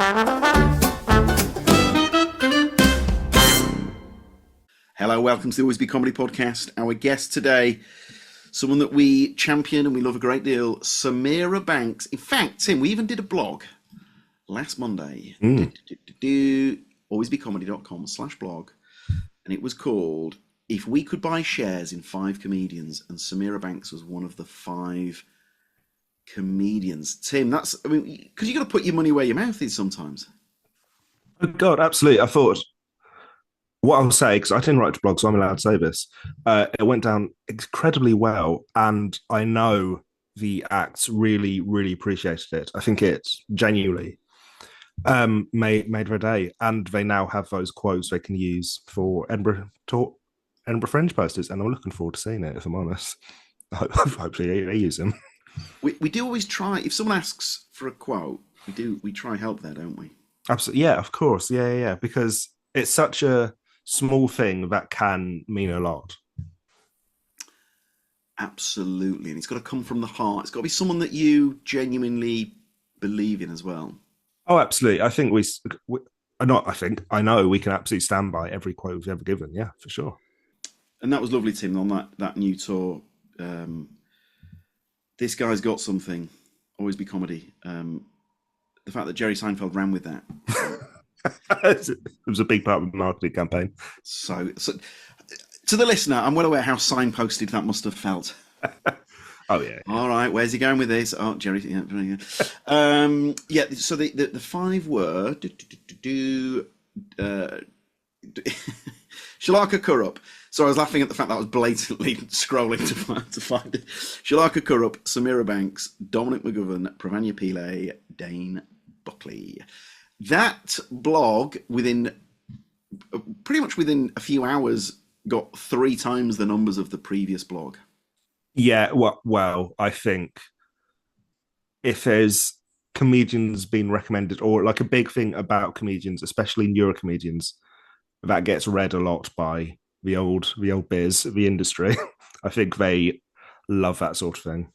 Hello, welcome to the Always Be Comedy podcast. Our guest today, someone that we champion and we love a great deal, Samira Banks. In fact, Tim, we even did a blog last Monday, alwaysbecomedy.com/blog, and it was called If We Could Buy Shares in 5 Comedians, and Samira Banks was one of the 5 comedians. Tim, because you got to put your money where your mouth is sometimes. Oh God, absolutely. I thought what I'll say, because I didn't write a blog, so I'm allowed to say this. It went down incredibly well, and I know the acts really, really appreciated it. I think it genuinely made their day, and they now have those quotes they can use for Edinburgh Fringe posters, and I'm looking forward to seeing it. If I'm honest, hopefully they use them. We do always try. If someone asks for a quote, we try help there, don't we? Absolutely, yeah, of course, yeah, because it's such a small thing that can mean a lot. Absolutely, and it's got to come from the heart. It's got to be someone that you genuinely believe in as well. Oh, absolutely. I think I know we can absolutely stand by every quote we've ever given. Yeah, for sure. And that was lovely, Tim, on that new tour. This guy's got something. Always Be Comedy. The fact that Jerry Seinfeld ran with that. It was a big part of the marketing campaign. So to the listener, I'm well aware how signposted that must have felt. Oh yeah. All right, where's he going with this? Oh, Jerry. Yeah. So the 5 were Shalaka Kurup. So I was laughing at the fact that I was blatantly scrolling to find it. Shalaka Kurup, Samira Banks, Dominic McGovern, Pravanya Pillay, Dane Buckley. That blog, pretty much within a few hours, got 3 times the numbers of the previous blog. Yeah, well, I think if there's comedians being recommended, or like a big thing about comedians, especially newer comedians, that gets read a lot by the old biz, the industry. I think they love that sort of thing.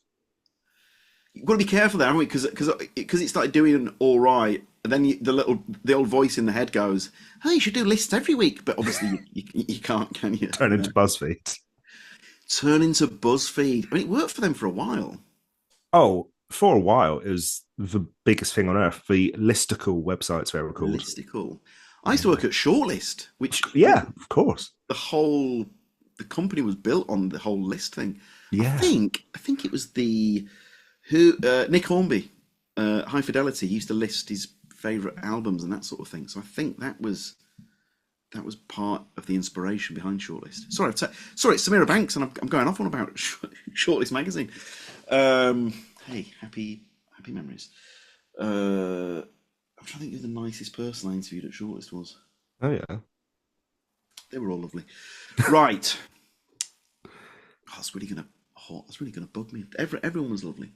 You've got to be careful there, haven't we? Because it started doing all right, and then the old voice in the head goes, "Oh, you should do lists every week," but obviously you can't, can you? Turn into BuzzFeed. Turn into BuzzFeed. I mean, it worked for them for a while. Oh, for a while, it was the biggest thing on earth. The listicle websites they were called. Listicle. I used to work at Shortlist, which of course. The company was built on the whole list thing. Yeah. I think it was Nick Hornby, High Fidelity, used to list his favourite albums and that sort of thing. So I think that was part of the inspiration behind Shortlist. Sorry, Samira Banks, and I'm going off on about Shortlist magazine. Hey, happy memories. I'm trying to think who the nicest person I interviewed at Shortlist was. Oh yeah, they were all lovely. Right. That's really gonna bug me. Everyone was lovely.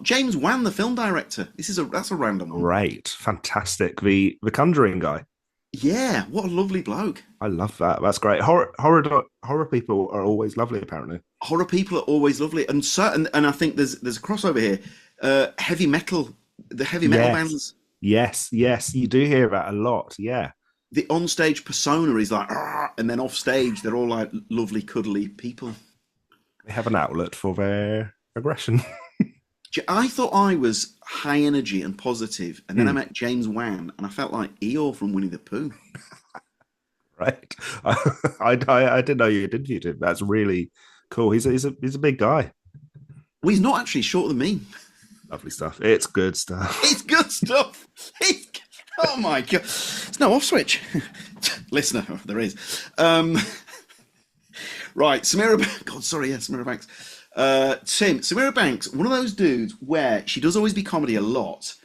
James Wan, the film director. That's a random one. Right, fantastic. The Conjuring guy. Yeah, what a lovely bloke. I love that. That's great. Horror people are always lovely, apparently. Horror people are always lovely, and I think there's a crossover here. Heavy metal, the heavy metal bands. Yes, you do hear that a lot. Yeah, the onstage persona is like, and then off stage they're all like lovely, cuddly people. They have an outlet for their aggression. I thought I was high energy and positive, and then I met James Wan, and I felt like Eeyore from Winnie the Pooh. Right, I didn't know you interviewed him. That's really cool. He's a big guy. Well, he's not actually shorter than me. Lovely stuff. It's good stuff. It's good stuff. Oh my God. It's no off switch. Listener, there is. Right, Samira Banks. Tim, Samira Banks, one of those dudes where she does Always Be Comedy a lot.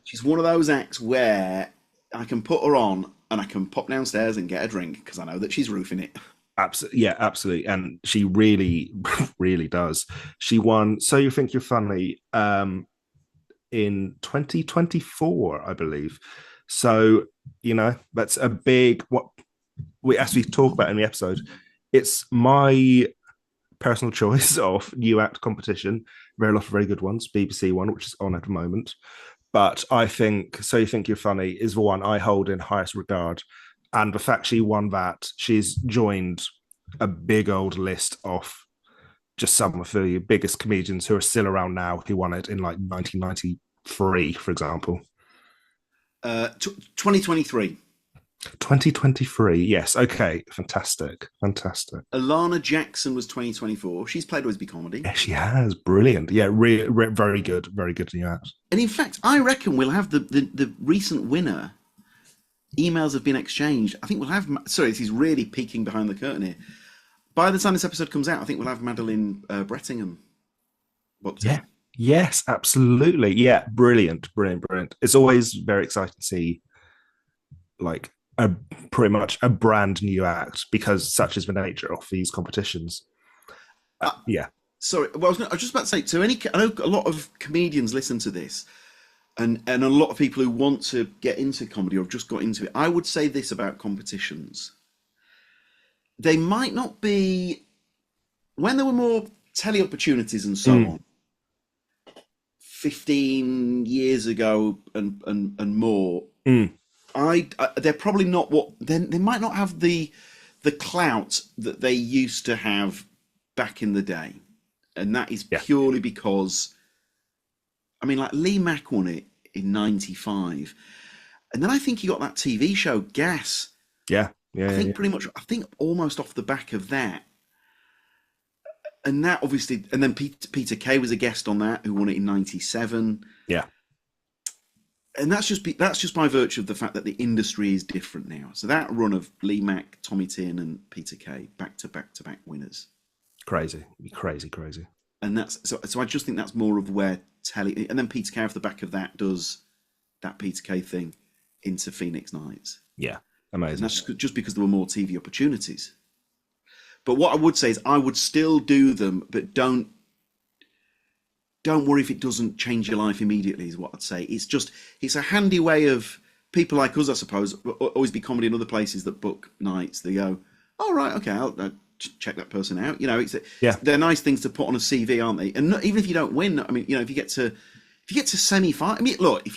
She's one of those acts where I can put her on and I can pop downstairs and get a drink because I know that she's roofing it. Absolutely, yeah, absolutely, and she really, really does. She won So You Think You're Funny in 2024, I believe. So that's a big as we talk about in the episode. It's my personal choice of new act competition. There are a lot of very good ones. BBC one, which is on at the moment, But I think So You Think You're Funny is the one I hold in highest regard. And the fact she won that, she's joined a big old list of just some of the biggest comedians who are still around now who won it in like 1993, for example. 2023. 2023. Yes. Okay. Fantastic. Fantastic. Alana Jackson was 2024. She's played Whisby Comedy. Yeah, she has. Brilliant. Yeah. Very good. Very good new act. And in fact, I reckon we'll have the recent winner. Emails have been exchanged. I think we'll have. Sorry, this is really peeking behind the curtain here. By the time this episode comes out, I think we'll have Madeline Brettingham booked Yeah. in. Yes, absolutely. Yeah. Brilliant. Brilliant. Brilliant. It's always very exciting to see like a pretty much a brand new act because such is the nature of these competitions. Yeah. Sorry, well, I was just about to say to any. I know a lot of comedians listen to this, and a lot of people who want to get into comedy or have just got into it. I would say this about competitions: they might not be when there were more telly opportunities and so on. 15 years ago and more. They're probably not what they might not have the clout that they used to have back in the day, and that is purely because I mean, like Lee Mack won it in '95, and then I think he got that TV show Gas. Yeah, yeah. I think pretty much. I think almost off the back of that, and that obviously, and then Peter Kay was a guest on that, who won it in '97. Yeah. And that's just by virtue of the fact that the industry is different now. So that run of Lee Mack, Tommy Tiernan, and Peter Kay, back to back winners. Crazy. And that's so. I just think that's more of where telly. And then Peter Kay off the back of that does that Peter Kay thing into Phoenix Nights. Yeah, amazing. And that's just because there were more TV opportunities. But what I would say is I would still do them, but don't worry if it doesn't change your life immediately, is what I'd say. It's a handy way of people like us, I suppose, always be comedy in other places that book nights. They go, oh, right, okay, I'll check that person out. You know, they're nice things to put on a CV, aren't they? And even if you don't win, I mean, you know, if you get to semi-final, I mean, look,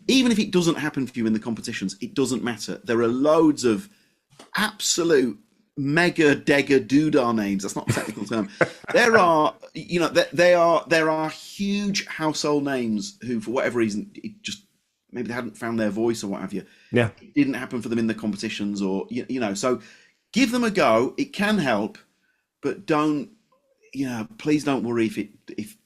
even if it doesn't happen for you in the competitions, it doesn't matter. There are loads of absolute mega dega doodah names. That's not a technical term. There are, you know, there are huge household names who, for whatever reason, it just maybe they hadn't found their voice or what have you. Yeah, it didn't happen for them in the competitions, or you know. So give them a go. It can help, but don't, you know, please don't worry if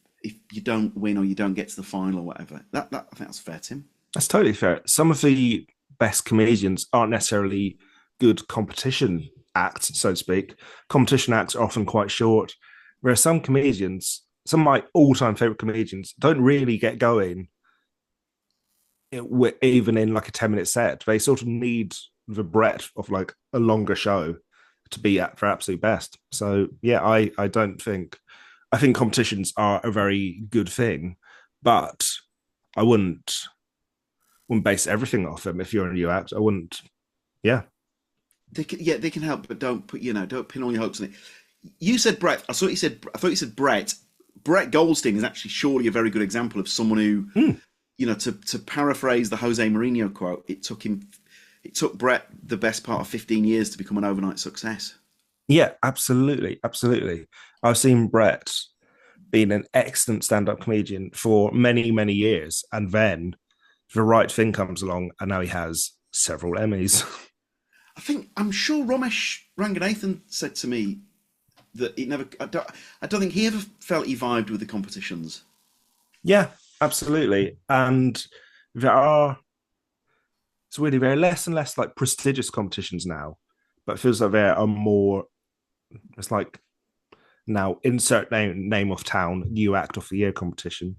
you don't win or you don't get to the final or whatever. That I think that's fair, Tim. that's totally fair. Some of the best comedians aren't necessarily good competition acts, so to speak. Competition acts are often quite short, whereas some comedians, some of my all-time favorite comedians, don't really get going even in like a 10-minute set. They sort of need the breadth of like a longer show to be at their absolute best. So yeah, I don't think I think competitions are a very good thing, but I wouldn't base everything off them. If you're a new act, I wouldn't. Yeah, they can help, but don't pin all your hopes on it. You said Brett. I thought you said Brett. Brett Goldstein is actually surely a very good example of someone who, you know, to paraphrase the Jose Mourinho quote, it took Brett the best part of 15 years to become an overnight success. Yeah, absolutely. I've seen Brett being an excellent stand-up comedian for many, many years, and then the right thing comes along, and now he has several Emmys. I'm sure Ramesh Ranganathan said to me that it never. I don't think he ever felt he vibed with the competitions. Yeah, absolutely. And it's really very less and less like prestigious competitions now, but it feels like there are more. It's like now insert name of town, new act of the year competition,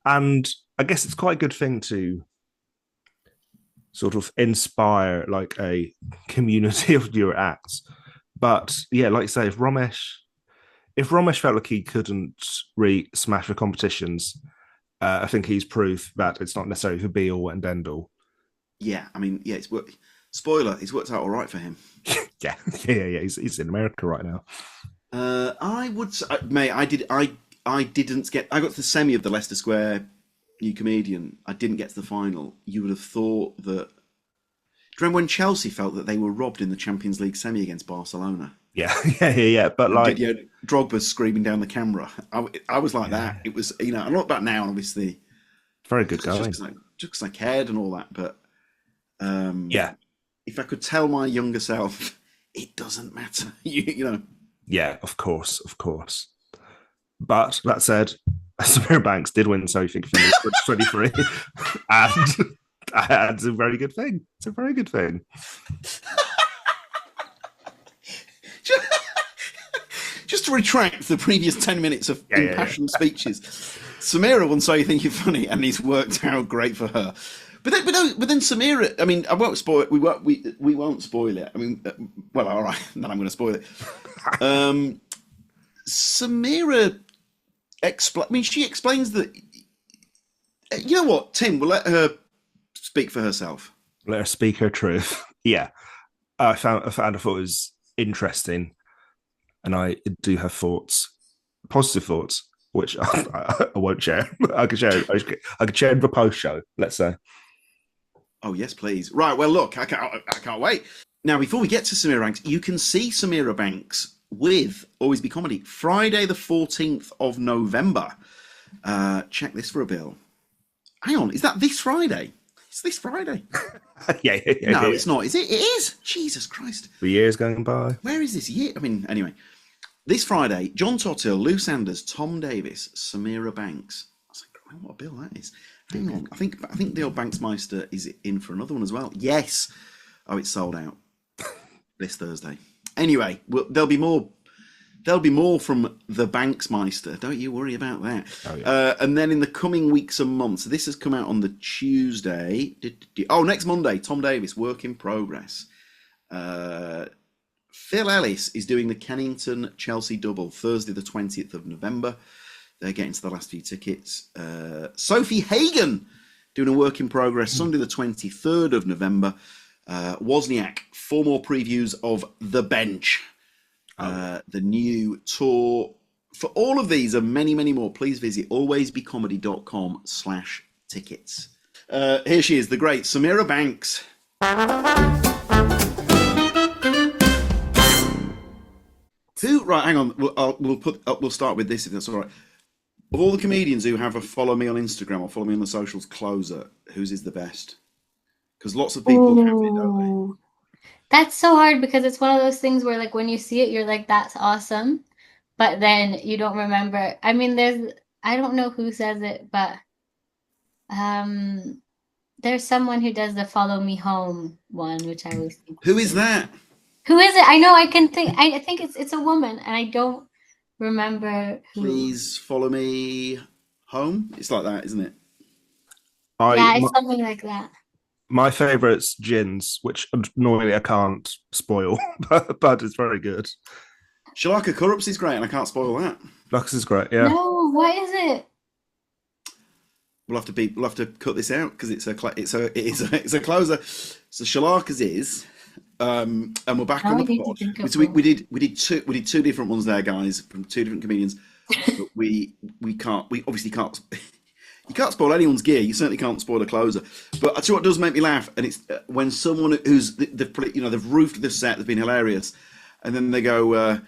and I guess it's quite a good thing to sort of inspire like a community of your acts. But yeah, like you say, if Ramesh felt like he couldn't really smash the competitions, I think he's proof that it's not necessarily the be all and end all. Yeah, I mean, yeah, spoiler, it's worked out all right for him. yeah. He's in America right now. I would say, mate, I got to the semi of the Leicester Square new comedian. I didn't get to the final. You would have thought that. Do you remember when Chelsea felt that they were robbed in the Champions League semi against Barcelona? Yeah, yeah. But like, Yeah, Drogba's screaming down the camera. I was like that. It was, I look back now, and obviously, very good going. Just because I cared and all that. But yeah, if I could tell my younger self, it doesn't matter. You know. Yeah, of course. But that said, Samira Banks did win So You Think of Me 2023, and it's a very good thing. It's a very good thing. Just to retract the previous 10 minutes of impassioned speeches, Samira won So You Think You're Funny, and it's worked out great for her. But then Samira, I mean, I won't spoil it. We won't spoil it. I mean, well, all right, then I'm going to spoil it. Samira she explains that. You know what, Tim? We'll let her speak for herself. Let her speak her truth. Yeah, I thought it was interesting, and I do have thoughts, positive thoughts, which I won't share. I could share in the post show. Let's say. Oh yes, please. Right. Well, look, I can't wait. Now, before we get to Samira Banks, you can see Samira Banks with Always Be Comedy Friday, the 14th of November. Check this for a bill. Hang on, is that this Friday? It's this Friday. Yeah. No, it's not. Is it? It is. Jesus Christ. The year's going by. Where is this year? I mean, anyway, this Friday, John Tottill, Lou Sanders, Tom Davis, Samira Banks. I was like, what a bill that is. Hang on, I think the old Banksmeister is in for another one as well. Yes. Oh, it's sold out this Thursday. Anyway, there'll be more from the Banksmeister. Don't you worry about that. Oh, yeah. And then in the coming weeks and months, this has come out on the Tuesday. Oh, next Monday, Tom Davis, Work in Progress. Phil Ellis is doing the Kennington Chelsea double Thursday, the 20th of November. They're getting to the last few tickets. Sophie Hagen doing a Work in Progress Sunday, the 23rd of November. Wozniak, 4 more previews of The Bench, the new tour. For all of these and many, many more, please visit alwaysbecomedy.com/tickets. Here she is, the great Samira Banks. Right, hang on. We'll start with this if that's all right. Of all the comedians who have a follow me on Instagram or follow me on the socials closer, whose is the best? Because lots of people have it, don't they? That's so hard because it's one of those things where, like, when you see it, you're like, that's awesome. But then you don't remember. I mean, I don't know who says it, but there's someone who does the follow me home one, which I always think. Who is that? Who is it? I know, I think it's a woman, and I don't remember who. Please follow me home. It's like that, isn't it? It's something like that. My favourite's Gins, which normally I can't spoil, but it's very good. Shalaka Corrupts is great, and I can't spoil that. Lux is great, yeah. No, what is it? We'll have to cut this out because it's a closer. So Shalaka's is, and we're back on the pod. So we did two different ones there, guys, from two different comedians. But we obviously can't. You can't spoil anyone's gear. You certainly can't spoil a closer. But I tell you what does make me laugh, and it's when someone who's they've roofed the set, they've been hilarious, and then they go, and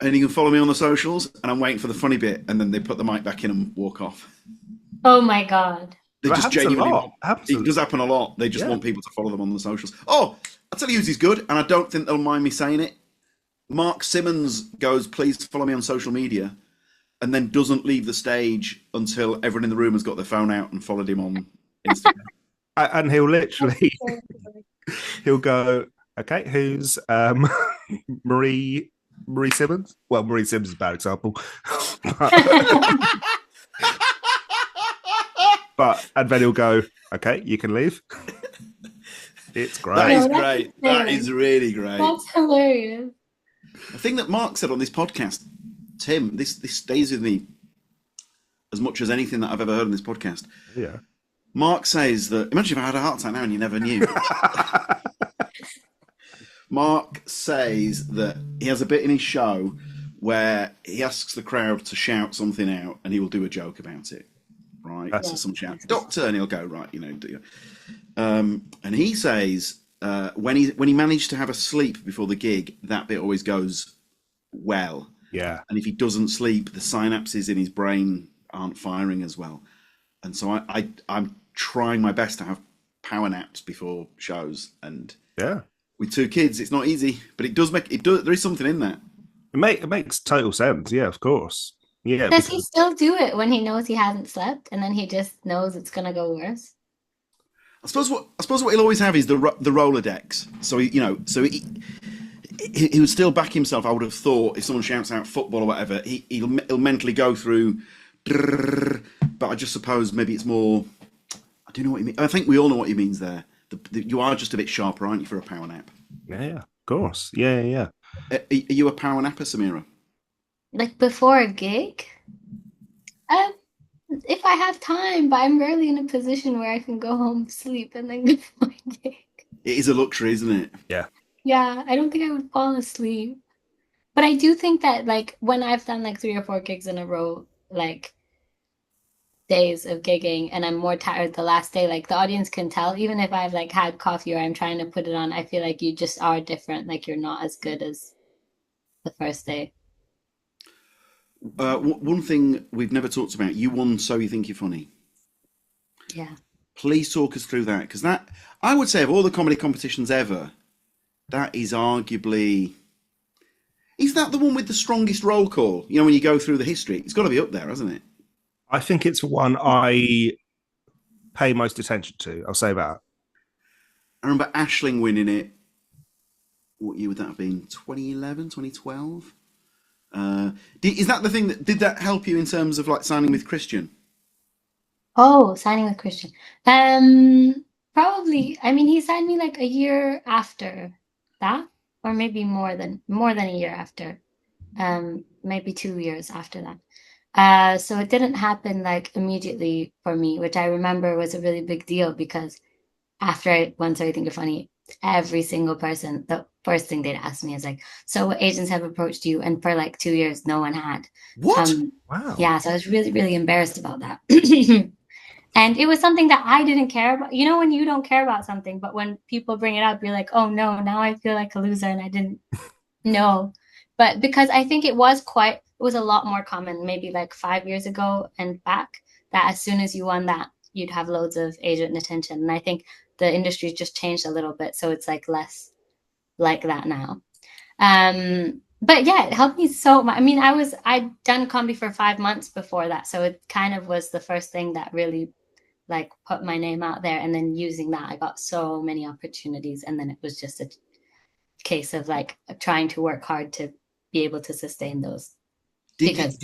you can follow me on the socials, and I'm waiting for the funny bit, and then they put the mic back in and walk off. Oh my God! They just genuinely. It does happen a lot. They just want people to follow them on the socials. Oh, I'll tell you who's good, and I don't think they'll mind me saying it. Mark Simmons goes, please follow me on social media, and then doesn't leave the stage until everyone in the room has got their phone out and followed him on Instagram. And he'll literally, he'll go, okay, who's Marie Simmons? Well, Marie Simmons is a bad example. And then he'll go, okay, you can leave. It's great. That is great. That is really great. That's hilarious. The thing that Mark said on this podcast, Tim, this stays with me as much as anything that I've ever heard on this podcast. Yeah. Mark says that, imagine if I had a heart attack now and you never knew. Mark says that he has a bit in his show where he asks the crowd to shout something out and he will do a joke about it. right? Yes. So someone shouts, "Doctor," and he'll go, "Right, and he says when he managed to have a sleep before the gig, that bit always goes well. Yeah. And if he doesn't sleep, the synapses in his brain aren't firing as well. And so I'm trying my best to have power naps before shows. And Yeah. with two kids, it's not easy, but it does make it. There is something in that. It makes total sense. Yeah, of course. Yeah. Does he still do it when he knows he hasn't slept and then he just knows it's gonna go worse? I suppose what he'll always have is the Rolodex. So he would still back himself. I would have thought if someone shouts out football or whatever, he'll mentally go through. But I just suppose maybe it's more. I don't know what you mean. I think we all know what he means there. You are just a bit sharper, aren't you, for a power nap? Yeah, of course. Yeah. Are you a power napper, Samira? Like before a gig? If I have time, but I'm rarely in a position where I can go home, sleep, and then go for my gig. It is a luxury, isn't it? Yeah. Yeah, I don't think I would fall asleep. But I do think that like when I've done like 3 or 4 gigs in a row, like days of gigging, and I'm more tired the last day, like the audience can tell, even if I've like had coffee or I'm trying to put it on, I feel like you just are different. Like you're not as good as the first day. One thing we've never talked about. You won So You Think You're Funny. Yeah. Please talk us through that, because that, I would say, of all the comedy competitions ever, that is arguably. Is that the one with the strongest roll call? You know, when you go through the history, it's got to be up there, hasn't it? I think it's one I pay most attention to. I'll say that. I remember Aisling winning it. What year would that have been? 2011, 2012? Is that the thing that did that help you in terms of like signing with Christian? Oh, signing with Christian. Probably. I mean, he signed me like a year after that, or maybe more than a year after. Maybe 2 years after that. So it didn't happen like immediately for me, which I remember was a really big deal because after I won So You Think You're Funny, every single person, the first thing they'd ask me is like, so what agents have approached you? And for like 2 years, no one had. What? Wow. Yeah, so I was really, really embarrassed about that. And it was something that I didn't care about. You know, when you don't care about something, but when people bring it up, you're like, oh no, now I feel like a loser and I didn't know. But because I think it was a lot more common, maybe like 5 years ago and back, that as soon as you won that, you'd have loads of agent attention. And I think the industry's just changed a little bit. So it's like less like that now. But yeah, it helped me so much. I mean, I'd done comedy for 5 months before that. So it kind of was the first thing that really like put my name out there. And then using that, I got so many opportunities. And then it was just a case of like trying to work hard to be able to sustain those. Did you Because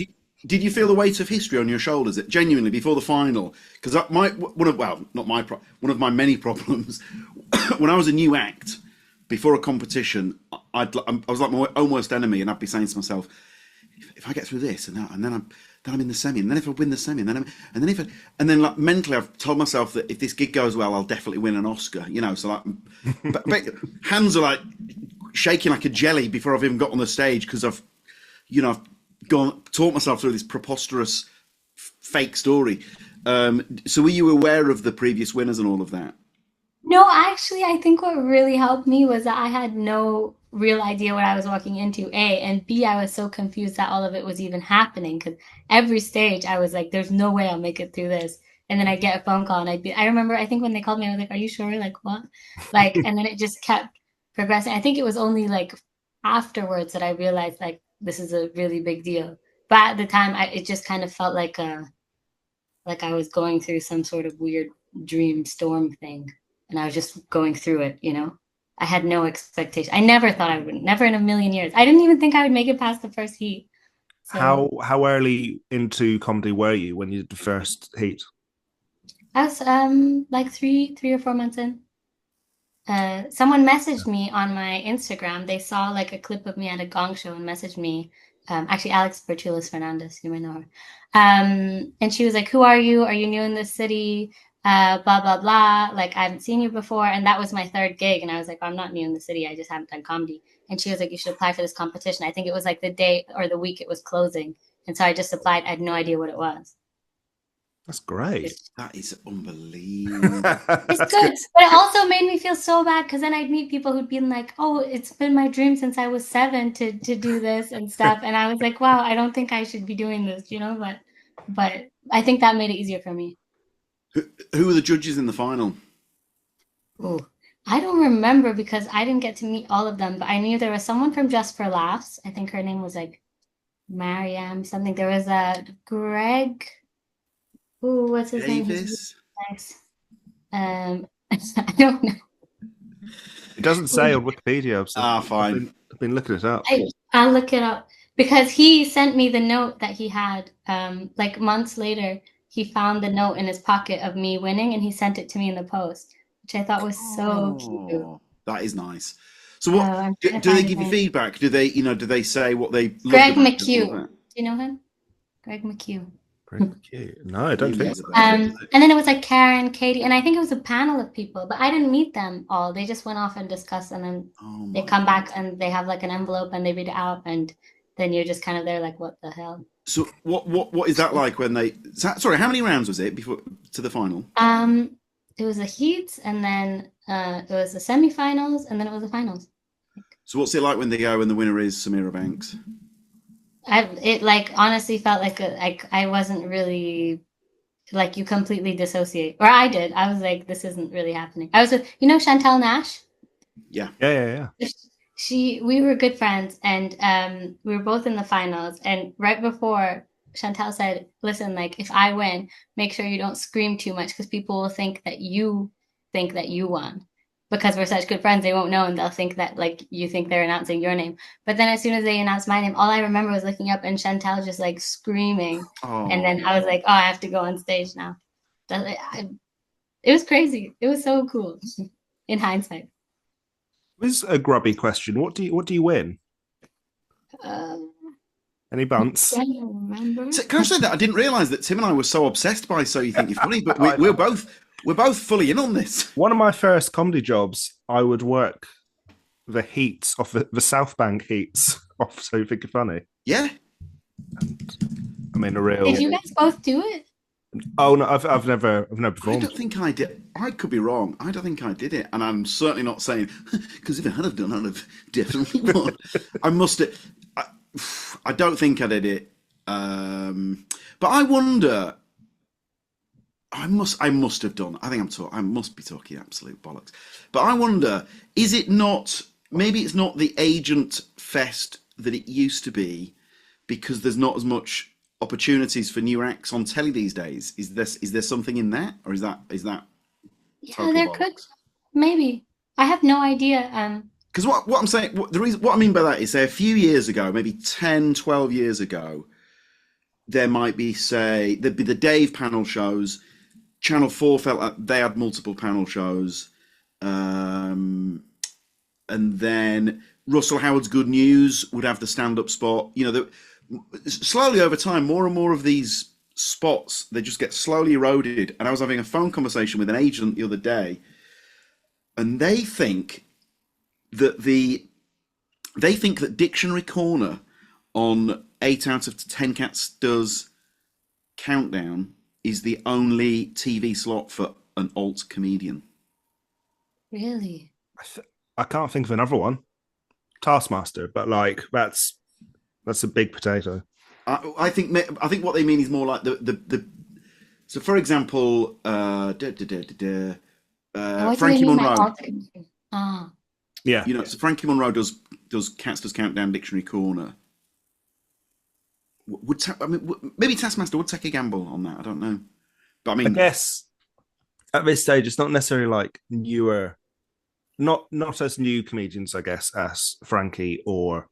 did you feel the weight of history on your shoulders? Genuinely before the final, because one of my many problems when I was a new act before a competition, I was like my own worst enemy, and I'd be saying to myself, if I get through this and then I'm in the semi, and then if I win the semi, and then like mentally I've told myself that if this gig goes well, I'll definitely win an Oscar. You know, so like, but hands are like shaking like a jelly before I've even got on the stage because I've taught myself through this preposterous fake story. So were you aware of the previous winners and all of that? no, actually, I think what really helped me was that I had no real idea what I was walking into, A, and B, I was so confused that all of it was even happening because every stage I was like, there's no way I'll make it through this. And then I'd get a phone call and I remember, I think when they called me, I was like, are you sure? Like, what? Like, and then it just kept progressing. I think it was only like afterwards that I realized like this is a really big deal. But at the time, it just kind of felt like I was going through some sort of weird dream storm thing, and I was just going through it, you know. I had no expectation. I never thought I would, never in a million years. I didn't even think I would make it past the first heat. So How early into comedy were you when you did the first heat? I was like 3 or 4 months in. Someone messaged me on my Instagram. They saw like a clip of me at a gong show and messaged me. Actually, Alex Bertulis Fernandez, you might know her. And she was like, "Who are you? Are you new in this city? Blah blah blah. Like I haven't seen you before." And that was my third gig, and I was like, "I'm not new in the city. I just haven't done comedy." And she was like, "You should apply for this competition." I think it was like the day or the week it was closing, and so I just applied. I had no idea what it was. That's great. That is unbelievable. It's good, but it also made me feel so bad because then I'd meet people who'd been like, "Oh, it's been my dream since I was 7 to do this and stuff," and I was like, "Wow, I don't think I should be doing this," you know. But I think that made it easier for me. Who were the judges in the final? Oh, I don't remember because I didn't get to meet all of them, but I knew there was someone from Just for Laughs. I think her name was like Mariam something. There was a Greg. Ooh, what's his name? He's really Davis? nice. I don't know. It doesn't say on Wikipedia. So Fine. I've been looking it up. I'll look it up because he sent me the note that he had. Like months later, he found the note in his pocket of me winning, and he sent it to me in the post, which I thought was so cute. That is nice. So what I'm do trying to they find give you his name. feedback? Do they say what they loved Greg about it and all McHugh. that? Do you know him? Greg McHugh. Great. No, I don't think so. And then it was like Karen, Katie, and I think it was a panel of people, but I didn't meet them all. They just went off and discussed, and then they come back and they have like an envelope and they read it out, and then you're just kind of there like, what the hell? So what is that like when they? Sorry, how many rounds was it before to the final? It was the heats, and then it was the semifinals, and then it was the finals. So what's it like when they go and the winner is Samira Banks? It like honestly felt like I wasn't really like you completely dissociate, or I did. I was like, this isn't really happening. I was with Chantal Nash. Yeah. We were good friends, and we were both in the finals. And right before, Chantal said, "Listen, like if I win, make sure you don't scream too much because people will think that you won." Because we're such good friends, they won't know, and they'll think that like you think they're announcing your name. But then as soon as they announced my name, all I remember was looking up and Chantal just like screaming. And then I was like, oh, I have to go on stage now. It was crazy. It was so cool in hindsight. This is a grubby question. What do you win? Any bunts? I don't remember. So, can I say that I didn't realise that Tim and I were so obsessed by So You Think You're Funny, but we're both fully in on this. One of my first comedy jobs, I would work the heats off the South Bank heats off So You Think You're Funny. Yeah. I mean, a real. Did you guys both do it? Oh no, I've never performed. I don't think I did. I could be wrong. I don't think I did it, and I'm certainly not saying because if I had have done, I'd have definitely won. I must have. I don't think I did it, but I wonder. I must have done. I think I must be talking absolute bollocks. But I wonder, is it not? Maybe it's not the agent fest that it used to be, because there's not as much opportunities for new acts on telly these days. Is there something in that, or is that? Yeah, there could maybe. I have no idea. Because what I'm saying, what I mean by that is, say a few years ago, maybe 10, 12 years ago, there might be, say, there'd be the Dave panel shows. Channel 4 felt like they had multiple panel shows. And then Russell Howard's Good News would have the stand-up spot. Slowly over time, more and more of these spots, they just get slowly eroded. And I was having a phone conversation with an agent the other day, and they think that Dictionary Corner on 8 out of 10 Cats Does Countdown is the only TV slot for an alt comedian. Really? I can't think of another one. Taskmaster, but like that's a big potato. I think what they mean is more like the so for example, Frankie Monroe. Yeah. So Frankie Monroe does Cats Does Countdown Dictionary Corner. Maybe Taskmaster would take a gamble on that. I don't know, but I mean, I guess at this stage it's not necessarily like newer, not as new comedians, I guess, as Frankie or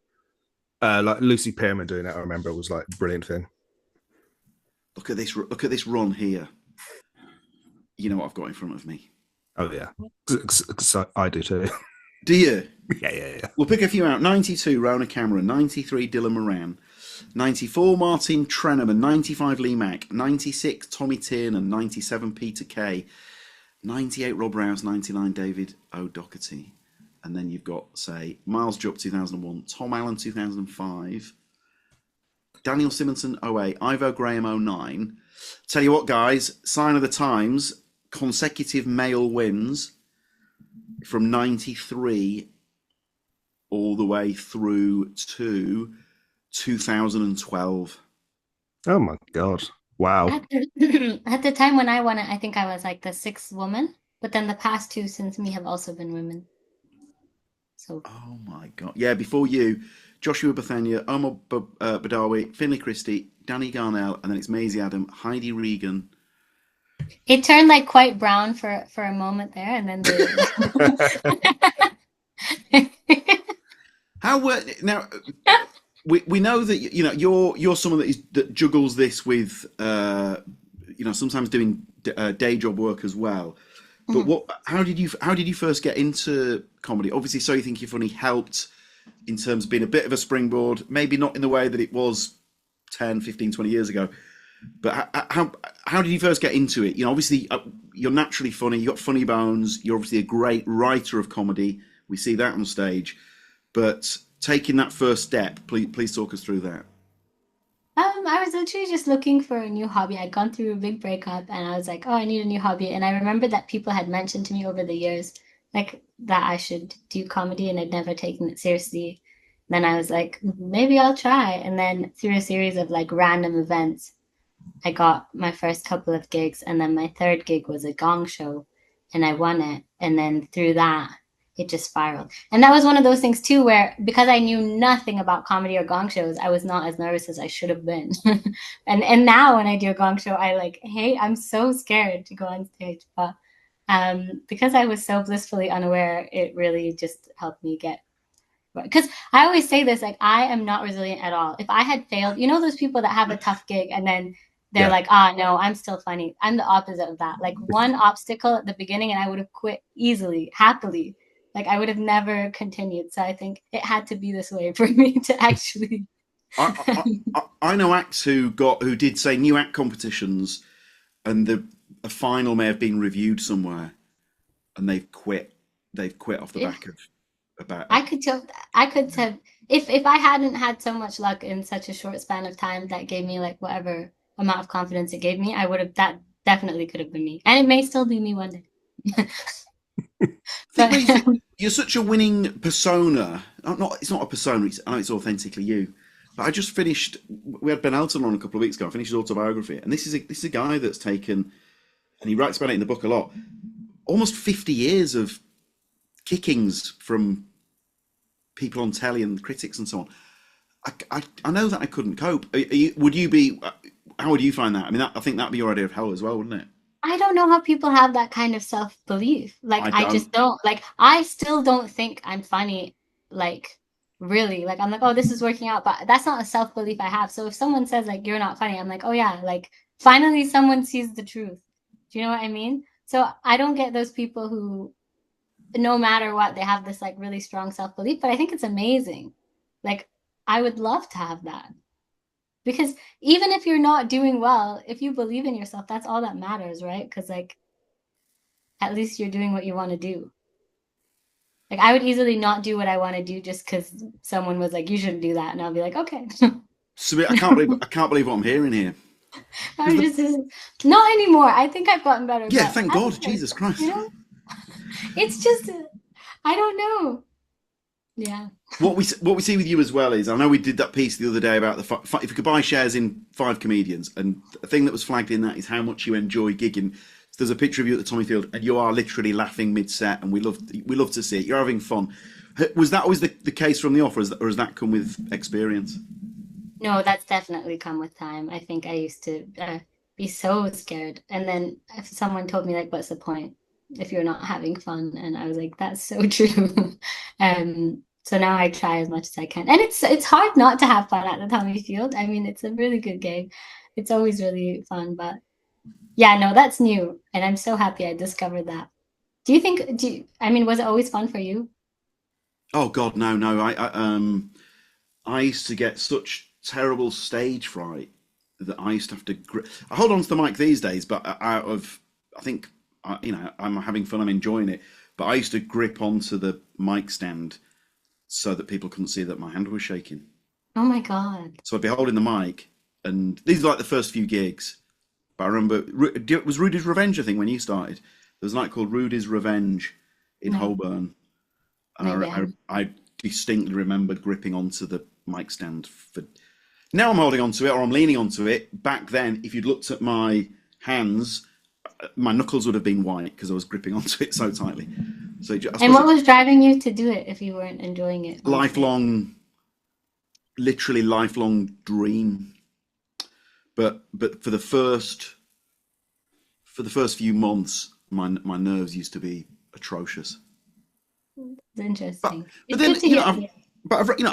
like Lucy Pearman doing it. I remember it was like a brilliant thing. Look at this run here. You know what I've got in front of me? Oh yeah, I do too. Do you? Yeah. We'll pick a few out. 92, Rona Cameron. 93, Dylan Moran. 94, Martin Trenham. 95, Lee Mack. 96, Tommy Tiernan. 97, Peter Kay. 98, Rob Rouse. 99, David O'Doherty. And then you've got, say, Miles Jupp, 2001. Tom Allen, 2005. Daniel Simonson, 08. Ivo Graham, 09. Tell you what, guys, sign of the times, consecutive male wins from 93 all the way through to 2012. Oh my God. Wow. At the time when I won it, I think I was like the sixth woman, but then the past two since me have also been women. So Oh my God. Yeah, before you, Joshua Bethania, Omar Badawi, Finlay Christie, Danny Garnell, and then it's Maisie Adam, Heidi Regan. it turned like quite brown for a moment there, and then How were now? We know that you're someone that juggles this with sometimes doing day job work as well. But Mhm. how did you first get into comedy? Obviously, So You Think You're Funny helped in terms of being a bit of a springboard, maybe not in the way that it was 10, 15, 20 years ago. But how did you first get into it? Obviously you're naturally funny. You got funny bones. You're obviously a great writer of comedy. We see that on stage. But taking that first step, please talk us through that. I was literally just looking for a new hobby. I'd gone through a big breakup and I was like, oh, I need a new hobby. And I remember that people had mentioned to me over the years, like that I should do comedy and I'd never taken it seriously. Then I was like, maybe I'll try. And then through a series of like random events, I got my first couple of gigs. And then my third gig was a gong show and I won it. And then through that, it just spiraled. And that was one of those things too, where because I knew nothing about comedy or gong shows, I was not as nervous as I should have been. And now when I do a gong show, I like, hey, I'm so scared to go on stage. But because I was so blissfully unaware, it really just helped me get. Because I always say this, like I am not resilient at all. If I had failed, those people that have a tough gig and then they're Yeah. like, ah, no, I'm still funny. I'm the opposite of that. Like one obstacle at the beginning and I would have quit easily, happily. Like I would have never continued. So I think it had to be this way for me to actually. I know acts who did say new act competitions, and a final may have been reviewed somewhere, and they've quit. They've quit off the if back of about. I could tell, I could have, if I hadn't had so much luck in such a short span of time that gave me like whatever amount of confidence it gave me, I would have, that definitely could have been me. And it may still be me one day. Think But when you think you're such a winning persona. Not it's not a persona. I know it's authentically you. But I just finished. We had Ben Elton on a couple of weeks ago. I finished his autobiography, and this is a guy that's taken, and he writes about it in the book a lot. Almost 50 years of kickings from people on telly and critics and so on. I know that I couldn't cope. Would you be? How would you find that? I mean, I think that'd be your idea of hell as well, wouldn't it? I don't know how people have that kind of self-belief. Like I I don't. just don't like I still don't think I'm funny, like really. Like I'm like, oh, this is working out, but that's not a self-belief I have. So if someone says like you're not funny, I'm like, oh yeah, like finally someone sees the truth. Do you know what I mean? So I don't get those people who no matter what, they have this like really strong self-belief, but I think it's amazing. Like I would love to have that. Because even if you're not doing well, if you believe in yourself, that's all that matters, right? Because like at least you're doing what you want to do. Like I would easily not do what I want to do just because someone was like, you shouldn't do that. And I'll be like, okay. So I can't believe what I'm hearing here. I'm Because just not anymore. I think I've gotten better, yeah, but thank at God, first, Jesus Christ. it's just I don't know. Yeah. What we see with you as well is I know we did that piece the other day about if you could buy shares in five comedians, and the thing that was flagged in that is how much you enjoy gigging. So there's a picture of you at the Tommy Field, and you are literally laughing mid set, and we love to see it. You're having fun. Was that always the case from the off, or has that come with experience? No, that's definitely come with time. I think I used to be so scared. And then if someone told me, like, what's the point if you're not having fun? And I was like, that's so true. So now I try as much as I can. And it's hard not to have fun at the Tommy Field. I mean, it's a really good game. It's always really fun. But yeah, no, that's new. And I'm so happy I discovered that. I mean, was it always fun for you? Oh God, no, no. I used to get such terrible stage fright that I used to have to. I hold on to the mic these days, but out of I think I'm having fun. I'm enjoying it. But I used to grip onto the mic stand so that people couldn't see that my hand was shaking. Oh my God. So I'd be holding the mic, and these are like the first few gigs, but I remember it was Rudy's Revenge, I think, when you started. There was a night called Rudy's Revenge in No, Holborn, and maybe I haven't. I distinctly remember gripping onto the mic stand for. Now I'm holding onto it or I'm leaning onto it. Back then, if you'd looked at my hands, my knuckles would have been white because I was gripping onto it so tightly. So I And suppose what it's was driving you to do it if you weren't enjoying it on stage? lifelong, literally lifelong dream. But for the first few months, my nerves used to be atrocious. It's But interesting. but It's then good to hear. Yeah.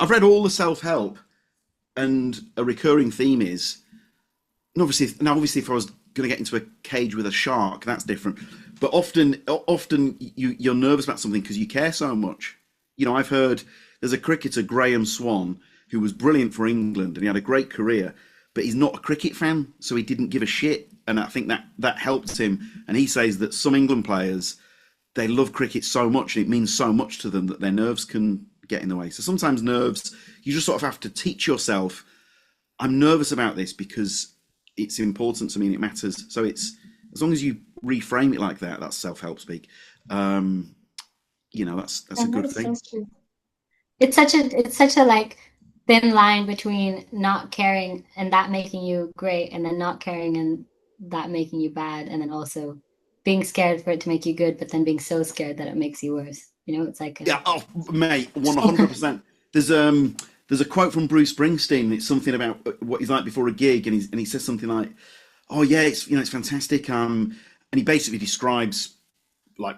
I've read all the self help, and a recurring theme is, and obviously if I was going to get into a cage with a shark, that's different. But often you're nervous about something because you care so much. I've heard there's a cricketer, Graham Swan, who was brilliant for England and he had a great career, but he's not a cricket fan, so he didn't give a shit. And I think that helped him. And he says that some England players, they love cricket so much and it means so much to them that their nerves can get in the way. So sometimes nerves, you just sort of have to teach yourself, I'm nervous about this because it's important to me and it matters. So it's, as long as you reframe it like that, that's self-help speak. That's a And that good is so thing. true. It's such a like thin line between not caring and that making you great, and then not caring and that making you bad, and then also being scared for it to make you good, but then being so scared that it makes you worse. It's like a Yeah, oh, mate, 100%. There's a quote from Bruce Springsteen. It's something about what he's like before a gig, and he says something like, "Oh yeah, it's fantastic." And he basically describes like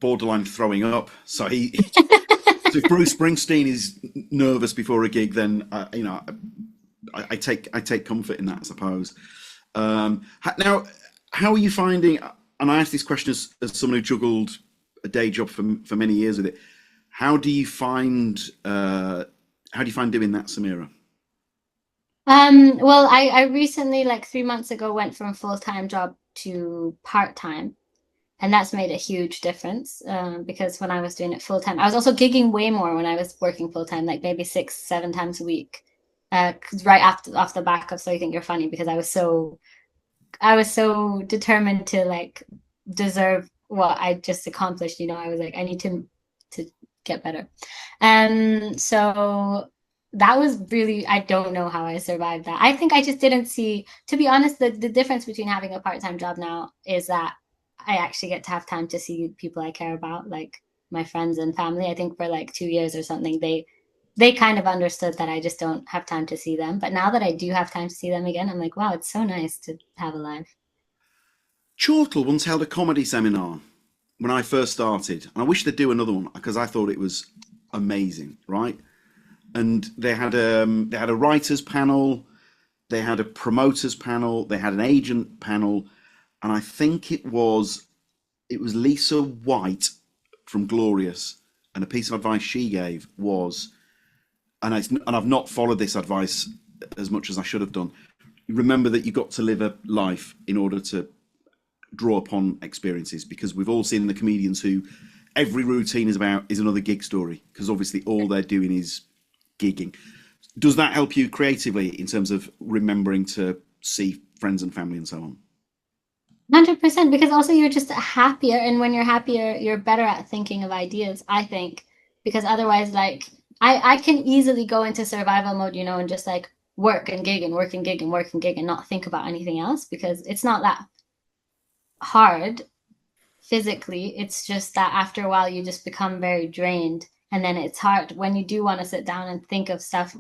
borderline throwing up. So if Bruce Springsteen is nervous before a gig, then I take comfort in that, I suppose. Now, how are you finding? And I asked this question as someone who juggled a day job for many years with it. How do you find doing that, Samira? well, I recently, like 3 months ago, went from full-time job to part-time. And that's made a huge difference because when I was doing it full time, I was also gigging way more when I was working full time, like maybe 6, 7 times a week. 'Cause right after off the back of So You Think You're Funny, because I was so determined to like deserve what I just accomplished. I was like, I need to get better. And so that was really, I don't know how I survived that. I think I just didn't see, to be honest, the difference between having a part-time job now is that I actually get to have time to see people I care about, like my friends and family. I think for like 2 years or something, they kind of understood that I just don't have time to see them. But now that I do have time to see them again, I'm like, wow, it's so nice to have a life. Chortle once held a comedy seminar when I first started, and I wish they'd do another one because I thought it was amazing, right? And they had a writers panel, they had a promoters panel, they had an agent panel, and I think it was Lisa White from Glorious, and a piece of advice she gave was, and I've not followed this advice as much as I should have done. Remember that you got to live a life in order to draw upon experiences, because we've all seen the comedians who every routine is another gig story, because obviously all they're doing is gigging. Does that help you creatively in terms of remembering to see friends and family and so on? 100%, because also you're just happier, and when you're happier, you're better at thinking of ideas, I think, because otherwise, like I can easily go into survival mode, and just like work and gig and work and gig and work and gig and not think about anything else, because it's not that hard physically. It's just that after a while you just become very drained, and then it's hard when you do want to sit down and think of stuff.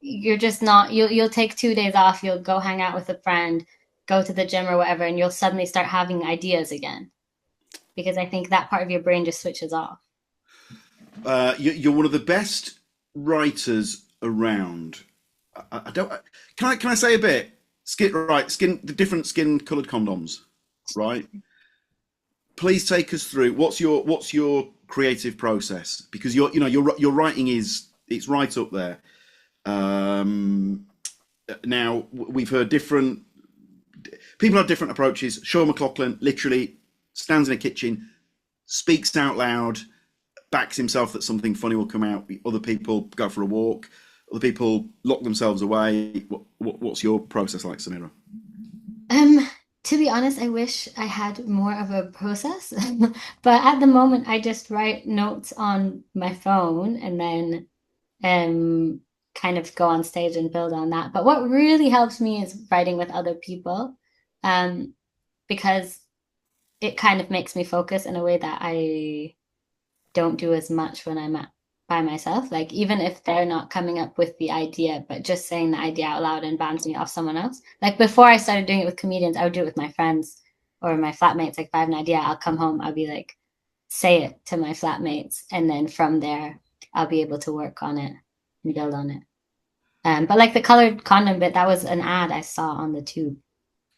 You're just not, you'll take 2 days off, you'll go hang out with a friend, go to the gym or whatever, and you'll suddenly start having ideas again, because I think that part of your brain just switches off. You're one of the best writers around. I don't. Can I say a bit? The different skin coloured condoms, right? Please take us through what's your creative process, because your writing it's right up there. Now we've heard different people have different approaches. Sean McLaughlin literally stands in a kitchen, speaks out loud, backs himself that something funny will come out. Other people go for a walk. Other people lock themselves away. What's your process like, Samira? To be honest, I wish I had more of a process. But at the moment, I just write notes on my phone and then kind of go on stage and build on that. But what really helps me is writing with other people, um, because it kind of makes me focus in a way that I don't do as much when I'm by myself. Like even if they're not coming up with the idea, but just saying the idea out loud and bouncing it off someone else. Like before I started doing it with comedians, I would do it with my friends or my flatmates. Like if I have an idea, I'll come home, I'll be like, say it to my flatmates, and then from there, I'll be able to work on it and build on it. But like the colored condom bit, that was an ad I saw on the tube,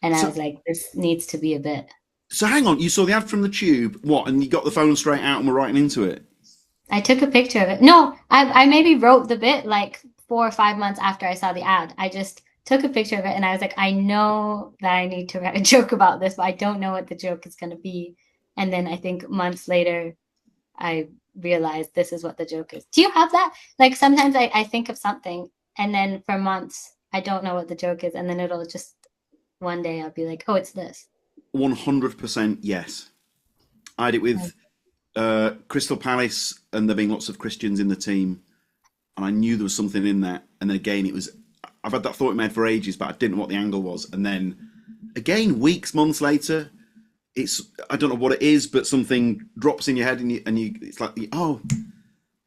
and I So, was like, this needs to be a bit. so hang on, you saw the ad from the tube, what, and you got the phone straight out and were writing into it? I took a picture of it. No, I maybe wrote the bit like 4 or 5 months after I saw the ad. I just took a picture of it and I was like, I know that I need to write a joke about this, but I don't know what the joke is going to be. And then I think months later, I realized this is what the joke is. Do you have that? Like sometimes I think of something and then for months, I don't know what the joke is. And then it'll just one day I'll be like, oh, it's this. 100% yes. I had it with Crystal Palace and there being lots of Christians in the team, and I knew there was something in that. And then again, it was, I've had that thought in my head for ages, but I didn't know what the angle was. And then again, weeks, months later, it's, I don't know what it is, but something drops in your head and you it's like, oh,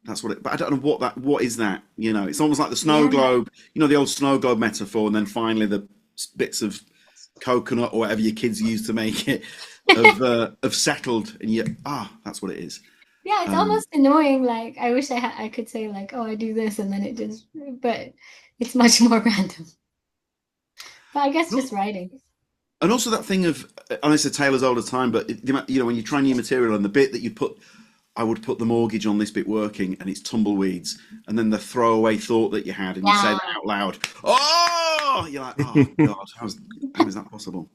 that's what it, but I don't know what is that? You know, it's almost like the snow globe, you know, the old snow globe metaphor. And then finally the bits of coconut or whatever your kids use to make it have settled, and you that's what it is. Yeah, it's almost annoying. Like I wish I could say like, oh, I do this, and then it just, but it's much more random. But I guess just writing. And also that thing of, and it's a tale as old as time, but you know, when you try new material and the bit that you put, I would put the mortgage on this bit working and it's tumbleweeds, and then the throwaway thought that you had and you say that out loud, oh, you're like, oh God, how is that possible?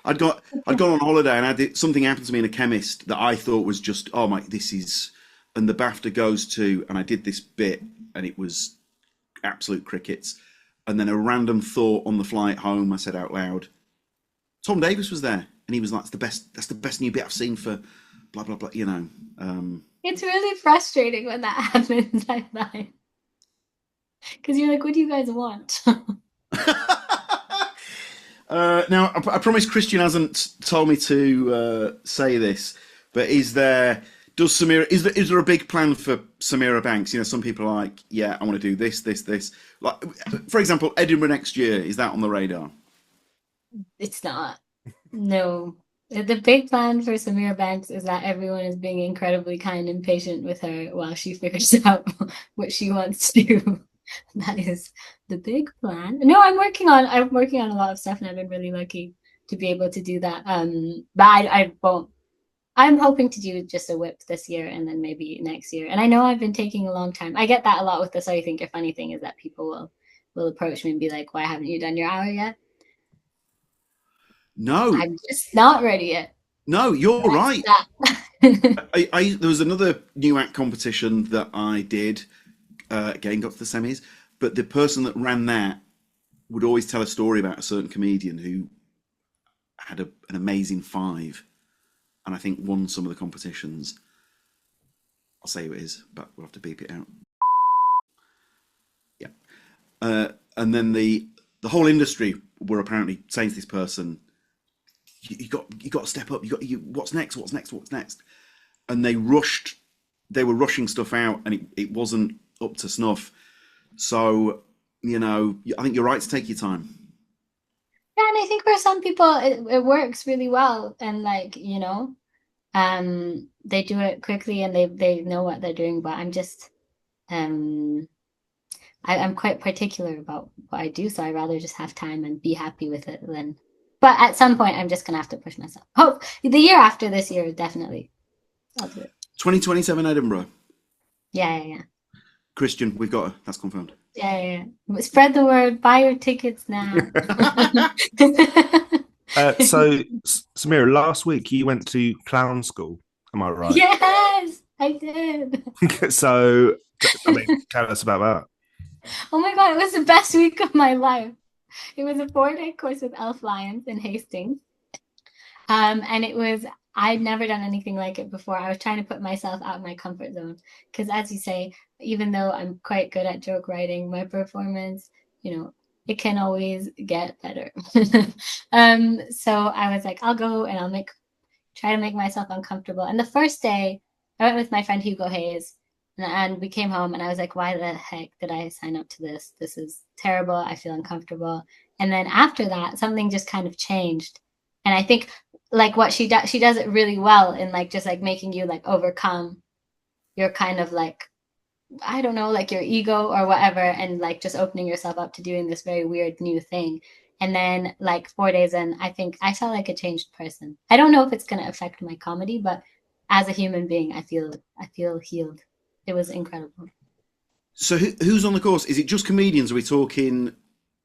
I'd gone on holiday and something happened to me in a chemist that I thought was just, oh my, this is, and the BAFTA goes to, and I did this bit and it was absolute crickets. And then a random thought on the flight home, I said out loud, Tom Davis was there, and he was like, that's the best new bit I've seen for blah, blah, blah, you know. It's really frustrating when that happens, I find. Because you're like, what do you guys want? Now, I promise Christian hasn't told me to say this, but is there a big plan for Samira Banks? You know, some people are like, yeah, I want to do this. Like, for example, Edinburgh next year, is that on the radar? It's not. No. The big plan for Samira Banks is that everyone is being incredibly kind and patient with her while she figures out what she wants to do. That is the big plan. No, I'm working on a lot of stuff, and I've been really lucky to be able to do that. But I won't. I'm hoping to do just a whip this year and then maybe next year. And I know I've been taking a long time. I get that a lot with the So You Think You're Funny thing, is that people will approach me and be like, why haven't you done your hour yet? No, I'm just not ready yet. no, you're right. There was another new act competition that I did. Again, got to the semis, but the person that ran that would always tell a story about a certain comedian who had an amazing five, and I think won some of the competitions. I'll say who it is, but we'll have to beep it out. Yeah, and then the whole industry were apparently saying to this person, "You got to step up. What's next? What's next? What's next?" And they were rushing stuff out, and it wasn't up to snuff. So, you know, I think you're right to take your time. Yeah, and I think for some people it works really well, and like, you know, they do it quickly and they know what they're doing. But I'm just I'm quite particular about what I do, so I'd rather just have time and be happy with it than. But at some point, I'm just gonna have to push myself. Oh, the year after this year, definitely, I'll do it. 2027 Edinburgh. Yeah. Christian, we've got her. That's confirmed. Yeah. Spread the word. Buy your tickets now. So, Samira, last week you went to clown school. Am I right? Yes, I did. So, I mean, tell us about that. Oh my God, it was the best week of my life. It was a 4-day course with Elf Lions in Hastings. And I'd never done anything like it before. I was trying to put myself out of my comfort zone. Because as you say, even though I'm quite good at joke writing, my performance, it can always get better. So I was like, I'll go and try to make myself uncomfortable. And the first day, I went with my friend Hugo Hayes, and we came home, and I was like, why the heck did I sign up to this? This is terrible. I feel uncomfortable. And then after that, something just kind of changed. And I think like what she does it really well in like just like making you like overcome your kind of like, I don't know, like your ego or whatever, and like just opening yourself up to doing this very weird new thing. And then like 4 days in, I think I felt like a changed person. I don't know if it's going to affect my comedy, but as a human being, I feel healed. It was incredible. So who's on the course? Is it just comedians? Are we talking?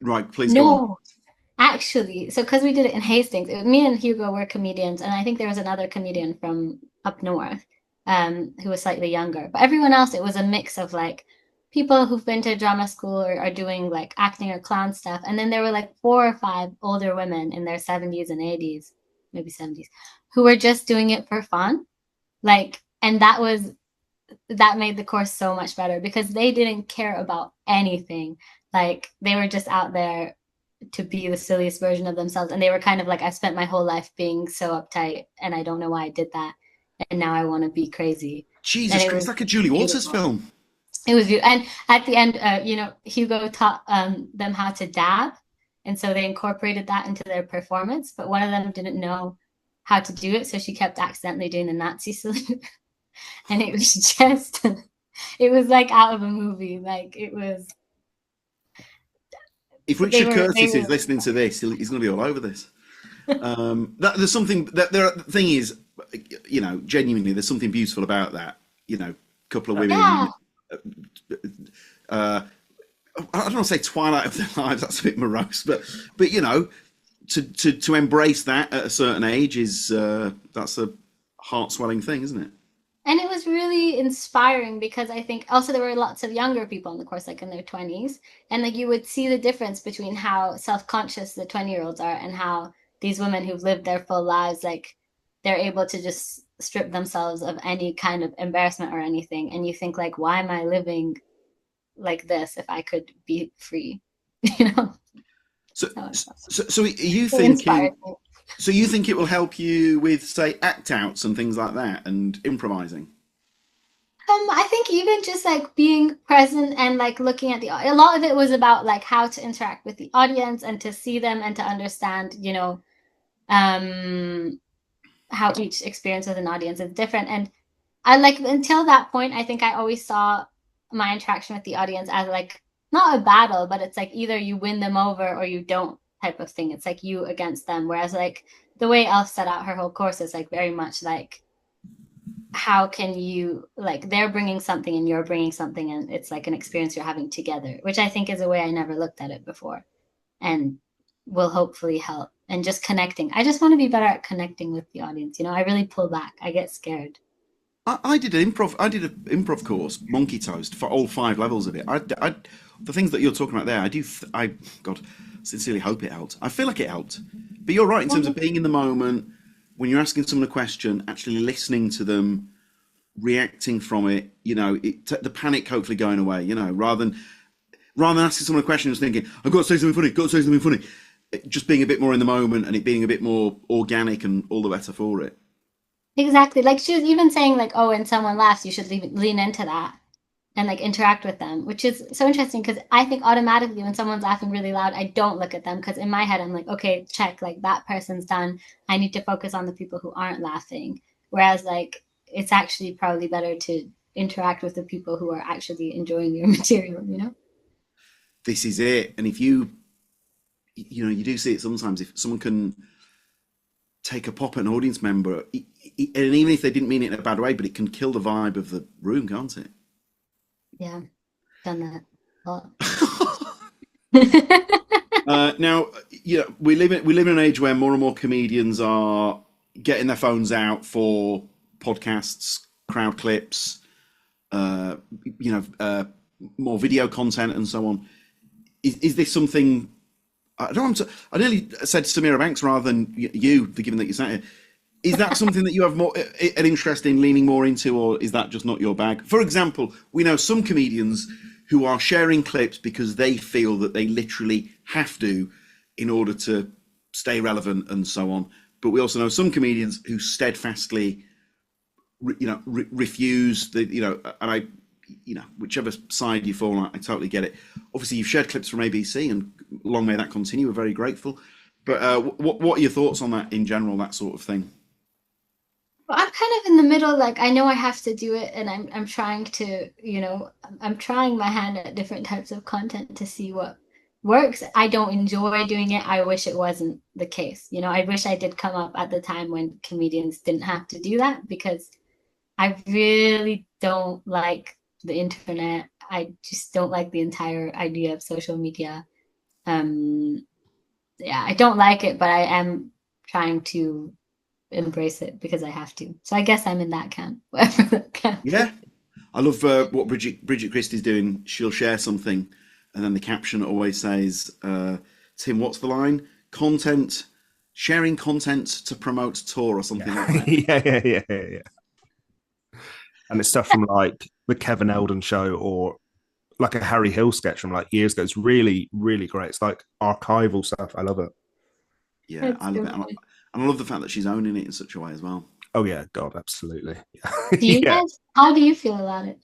Right, please go on. No, actually, so because we did it in Hastings, me and Hugo were comedians, and I think there was another comedian from up north, who was slightly younger. But everyone else, it was a mix of like people who've been to drama school or are doing like acting or clown stuff, and then there were like 4 or 5 older women in their 70s and 80s, maybe 70s, who were just doing it for fun, like, and that made the course so much better because they didn't care about anything. Like they were just out there to be the silliest version of themselves. And they were kind of like, I spent my whole life being so uptight and I don't know why I did that. And now I want to be crazy. Jesus Christ, it's like a Julie Walters film. It was beautiful. And at the end, Hugo taught them how to dab. And so they incorporated that into their performance. But one of them didn't know how to do it. So she kept accidentally doing the Nazi salute. And it was just, it was like out of a movie. Like it was. If Richard Curtis is listening to this, he's going to be all over this. There's something the thing is, genuinely, there's something beautiful about that. Couple of women. Yeah. I don't want to say twilight of their lives. That's a bit morose, but to embrace that at a certain age is that's a heart swelling thing, isn't it? And it was really inspiring because I think also there were lots of younger people in the course, like in their 20s. And like you would see the difference between how self-conscious the 20-year-olds are and how these women who've lived their full lives, like they're able to just strip themselves of any kind of embarrassment or anything. And you think like, why am I living like this if I could be free? So are you thinking... So you think it will help you with, say, act outs and things like that and improvising? I think even just like being present and like looking at a lot of it was about like how to interact with the audience and to see them and to understand, how each experience with an audience is different. And I like until that point, I think I always saw my interaction with the audience as like not a battle, but it's like either you win them over or you don't. Type of thing. It's like you against them. Whereas like the way Elf set out her whole course is like very much like how can you like they're bringing something and you're bringing something and it's like an experience you're having together, which I think is a way I never looked at it before and will hopefully help. And just connecting. I just want to be better at connecting with the audience. I really pull back. I get scared. I did an improv course, Monkey Toast, for all 5 levels of it. The things that you're talking about there, I sincerely hope it helped. I feel like it helped. But you're right in terms of being in the moment, when you're asking someone a question, actually listening to them, reacting from it, the panic hopefully going away, rather than asking someone a question and just thinking, I've got to say something funny, just being a bit more in the moment and it being a bit more organic and all the better for it. Exactly. Like she was even saying like, oh, when someone laughs, you should lean into that and like interact with them, which is so interesting because I think automatically when someone's laughing really loud, I don't look at them because in my head, I'm like, okay, check, like that person's done. I need to focus on the people who aren't laughing. Whereas like, it's actually probably better to interact with the people who are actually enjoying your material, This is it. And if you do see it sometimes, if someone can take a pop at an audience member, and even if they didn't mean it in a bad way, but it can kill the vibe of the room, can't it? Yeah, done that a lot. Now, we live in an age where more and more comedians are getting their phones out for podcasts, crowd clips, more video content, and so on. Is this something I don't want to, I nearly said Samira Banks rather than you, given that you sat here. Is that something that you have more an interest in leaning more into, or is that just not your bag? For example, we know some comedians who are sharing clips because they feel that they literally have to in order to stay relevant and so on. But we also know some comedians who steadfastly, refuse the, and I, whichever side you fall on, I totally get it. Obviously, you've shared clips from ABC, and long may that continue. We're very grateful. But what are your thoughts on that in general, that sort of thing? Well, I'm kind of in the middle. Like, I know I have to do it, and I'm trying to, I'm trying my hand at different types of content to see what works. I don't enjoy doing it. I wish it wasn't the case. I wish I did come up at the time when comedians didn't have to do that, because I really don't like the internet. I just don't like the entire idea of social media. Yeah, I don't like it, but I am trying to embrace it because I have to. So I guess I'm in that camp, whatever that camp. Yeah, I love what Bridget Christie's doing. She'll share something, and then the caption always says, "Tim, what's the line? Content, sharing content to promote tour or something like that." Yeah. And it's stuff from like the Kevin Eldon show or like a Harry Hill sketch from like years ago. It's really, really great. It's like archival stuff. I love it. Yeah, It's I love so it, and good. I love the fact that she's owning it in such a way as well. Oh yeah, God, absolutely. Do you Yeah. guys, how do you feel about it?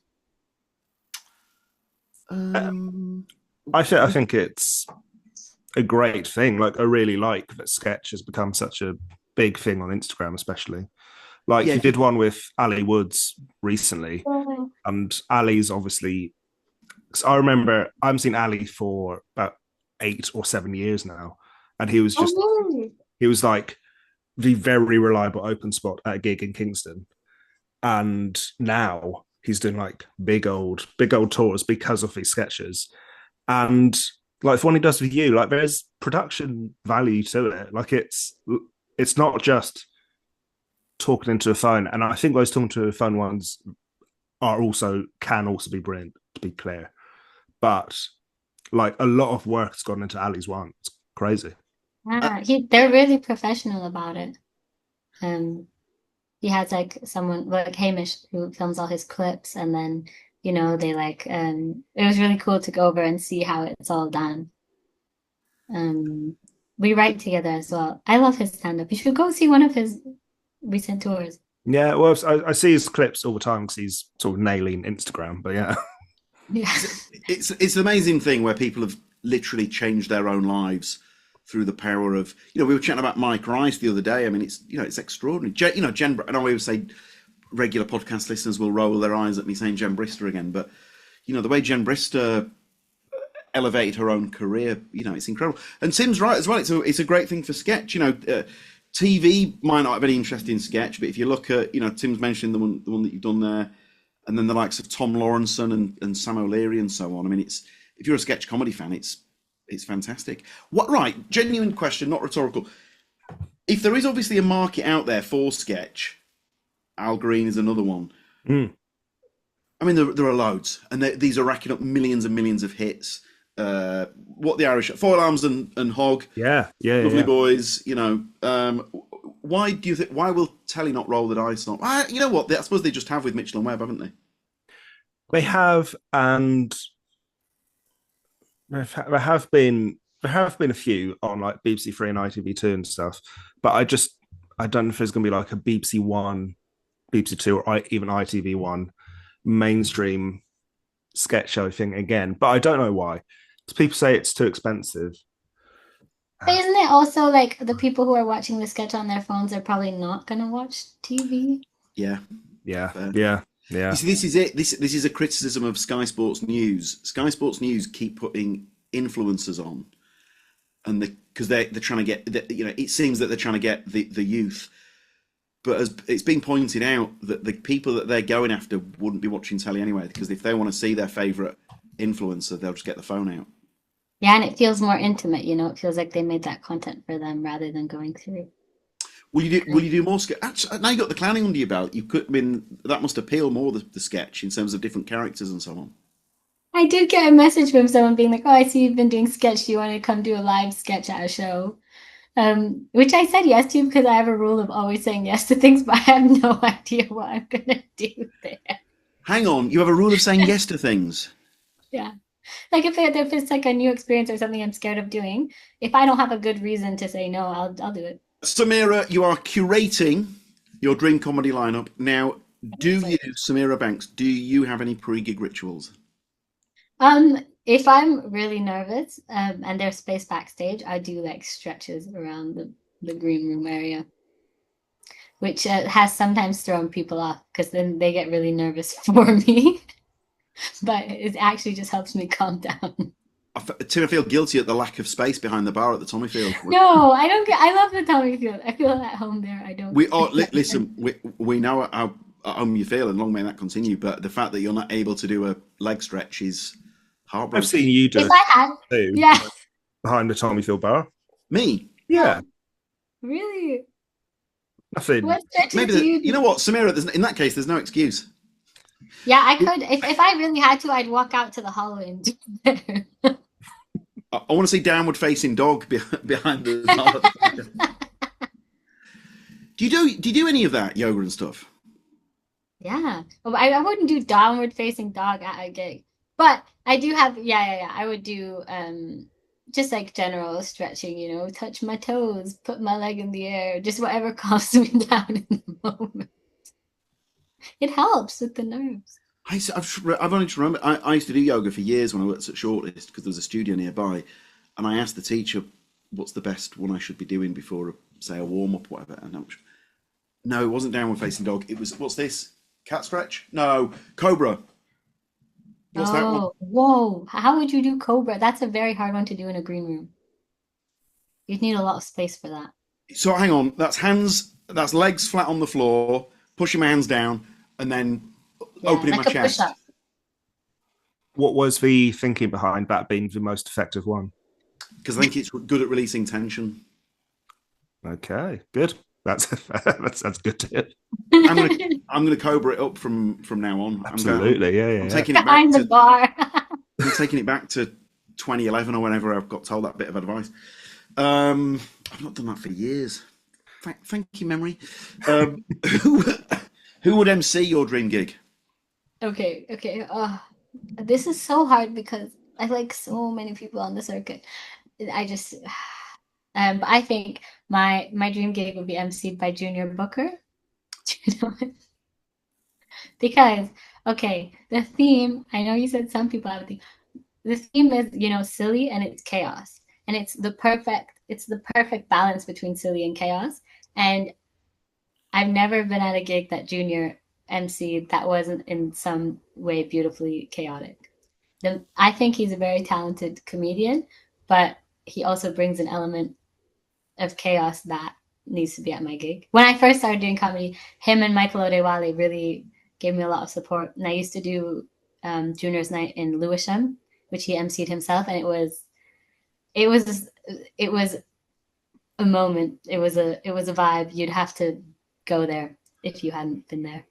Um, I think it's a great thing. Like I really like that sketch has become such a big thing on Instagram, especially. Like yeah, he if you, did one with Ali Woods recently, Oh, and Ali's obviously. Cause I remember I haven't seen Ali for about 8 or 7 years now, and really? he was like the very reliable open spot at a gig in Kingston, and now he's doing like big old tours because of these sketches, and like the one he does with you, like there's production value to it. Like it's not just talking into a phone, and I think those talking to a phone ones can also be brilliant, to be clear, but like a lot of work's gone into Ali's one. It's crazy. uh, They're really professional about it. Um, he has like someone like Hamish who films all his clips, and then they like it was really cool to go over and see how it's all done. We write together as well. I love his stand-up. You should go see one of his recent tours. Yeah, well, I see his clips all the time because he's sort of nailing Instagram. But yeah, Yeah. it's an amazing thing where people have literally changed their own lives through the power of, we were chatting about Mike Rice the other day. I mean, it's extraordinary. Jen, and I always say regular podcast listeners will roll their eyes at me saying Jen Brister again, but the way Jen Brister elevated her own career, it's incredible. And Tim's right as well. It's a great thing for sketch. TV might not have any interest in sketch, but if you look at, Tim's mentioning the one that you've done there, and then the likes of Tom Lawrenson and Sam O'Leary and so on. I mean, if you're a sketch comedy fan, it's fantastic. Right? Genuine question, not rhetorical. If there is obviously a market out there for sketch, Al Green is another one. mm. I mean, there are loads, and these are racking up millions and millions of hits. What the Irish, Foil Arms and Hog, Lovely Boys. Why do you think? Why will telly not roll the dice on? You know what? I suppose they just have with Mitchell and Webb, haven't they? They have, and there have been a few on like BBC Three and ITV2 and stuff. But I don't know if there's going to be like a BBC One, BBC Two, or even ITV1 mainstream sketch show thing again. But I don't know why. People say it's too expensive. But isn't it also like the people who are watching the sketch on their phones are probably not going to watch TV? Yeah. Yeah. You see, this is it. This is a criticism of Sky Sports News. Sky Sports News keep putting influencers on, and because they're trying to get, it seems that they're trying to get the youth. But as it's been pointed out, that the people that they're going after wouldn't be watching telly anyway, because if they want to see their favourite influencer, they'll just get the phone out. Yeah, and it feels more intimate, it feels like they made that content for them rather than going through. Will you do more sketch? Actually, now you got the clowning under your belt. You could, that must appeal more the sketch in terms of different characters and so on. I did get a message from someone being like, "Oh, I see you've been doing sketch. Do you want to come do a live sketch at a show?" Which I said yes to because I have a rule of always saying yes to things, but I have no idea what I'm gonna do there. Hang on, you have a rule of saying yes to things. Yeah. Like if it's like a new experience or something I'm scared of doing, if I don't have a good reason to say no, I'll do it. Samira, you are curating your dream comedy lineup. Now, do you, Like, Samira Banks, do you have any pre-gig rituals? if I'm really nervous, and there's space backstage, I do like stretches around the green room area, which has sometimes thrown people off because then they get really nervous for me. But it actually just helps me calm down. I feel guilty at the lack of space behind the bar at the Tommy Field. No, I don't get. I love the Tommy Field. I feel at home there. I don't. We are listen. We know how at home you feel, and long may that continue. But the fact that you're not able to do a leg stretch is heartbreaking. I've seen you do If I had, too, yeah, behind the Tommy Field bar. Me? Yeah, really. nothing. What stretches Maybe do you do? you know what, Samira? In that case, there's no excuse. Yeah, I could. If I really had to, I'd walk out to the hallway and do that. I want to see downward facing dog behind the bar. Do you do any of that yoga and stuff? Yeah. Well, I wouldn't do downward facing dog at a gig, but I do have. Yeah. I would do just like general stretching. You know, touch my toes, put my leg in the air, just whatever calms me down in the moment. It helps with the nerves. I've only just remembered. I used to do yoga for years when I worked at Shortlist because there was a studio nearby, and I asked the teacher, "What's the best one I should be doing before, say, a warm up, or whatever?" And no, it wasn't downward facing dog. It was what's this? Cat stretch? No, cobra. What's that one? Oh, whoa. How would you do Cobra? That's a very hard one to do in a green room. You'd need a lot of space for that. So hang on. That's legs flat on the floor, pushing my hands down, and then Yeah, opening like my a chest. push-up. What was the thinking behind that being the most effective one? Because I think it's good at releasing tension. Okay, good. That's good to hear. I'm gonna cobra it up from now on. Absolutely, I'm taking it back Behind the to bar. I'm taking it back to 2011 or whenever I've got told that bit of advice. I've not done that for years. Thank you, memory. Who would MC your dream gig? Okay. This is so hard because I like so many people on the circuit. I just, but I think my dream gig would be emceed by Junior Booker. Do you know it? Because, okay, the theme, I know you said some people have a theme. The theme is, you know, silly and it's chaos. And it's the perfect balance between silly and chaos. And I've never been at a gig that Junior MC that wasn't in some way beautifully chaotic. I think he's a very talented comedian, but he also brings an element of chaos that needs to be at my gig. When I first started doing comedy, him and Michael Odewale really gave me a lot of support. And I used to do Junior's Night in Lewisham, which he emceed himself, and it was a moment. It was a vibe. You'd have to go there if you hadn't been there.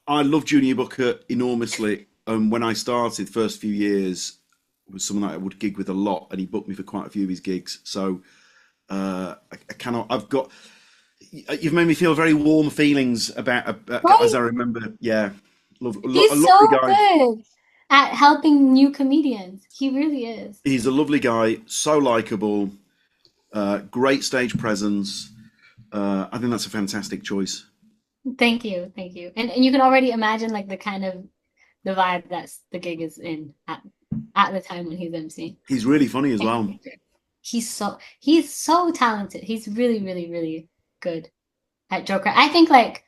I love Junior Booker enormously. When I started, first few years was someone that I would gig with a lot, and he booked me for quite a few of his gigs. So I cannot. You've made me feel very warm feelings about Right? as I remember. Yeah, He's a so lovely guy. good at helping new comedians. He really is. He's a lovely guy, so likable, great stage presence. I think that's a fantastic choice. Thank you. And you can already imagine like the kind of the vibe that's the gig is in at the time when he's MC. He's really funny as well. He's so talented. He's really good at Joker. I think like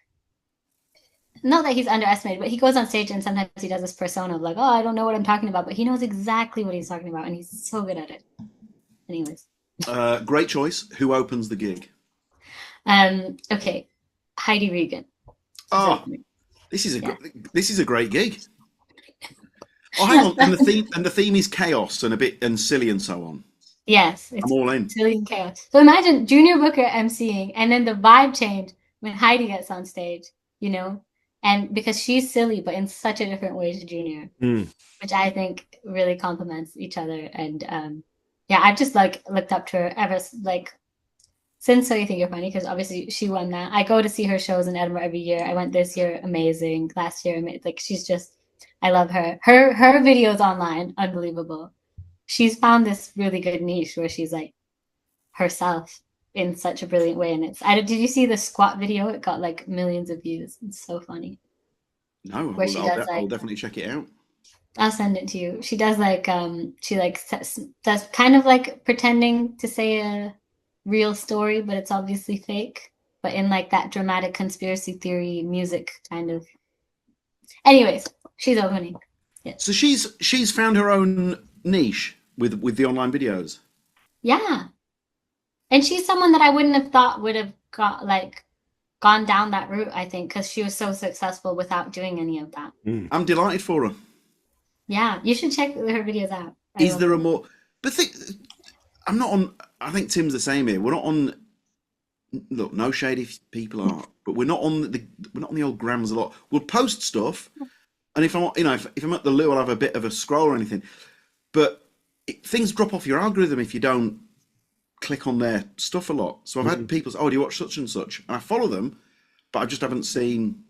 not that he's underestimated, but he goes on stage and sometimes he does this persona of like, oh, I don't know what I'm talking about, but he knows exactly what he's talking about, and he's so good at it. Anyways. Great choice. Who opens the gig? Okay, Heidi Regan. Oh, this is a great gig. Oh, hang on, and the theme is chaos and a bit and silly and so on. Yes, it's I'm all in. silly and chaos. So imagine Junior Booker emceeing, and then the vibe change when Heidi gets on stage, you know, And because she's silly, but in such a different way to Junior, which I think really complements each other. And yeah, I've just like looked up to her ever like since So You Think You're Funny, because obviously she won that. I go to see her shows in Edinburgh every year. I went this year, amazing. Last year, like she's just, I love her. Her videos online, unbelievable. She's found this really good niche where she's like herself in such a brilliant way. And did you see the squat video? It got like millions of views. It's so funny. No, Where she does I'll definitely check it out. I'll send it to you. She does like she like does kind of like pretending to say a real story, but it's obviously fake, but in like that dramatic conspiracy theory music kind of. Anyways, she's opening. Yeah. So she's found her own niche with the online videos. Yeah. And she's someone that I wouldn't have thought would have gone down that route, I think, because she was so successful without doing any of that. I'm delighted for her. Yeah, you should check her videos out. Is there a more? But I'm not on. I think Tim's the same here. We're not on. Look, no shade if people are, but we're not on the old grams a lot. We'll post stuff, and if I'm if I'm at the loo, I'll have a bit of a scroll or anything. But things drop off your algorithm if you don't click on their stuff a lot. So I've had people say, "Oh, do you watch such and such?" And I follow them, but I just haven't seen.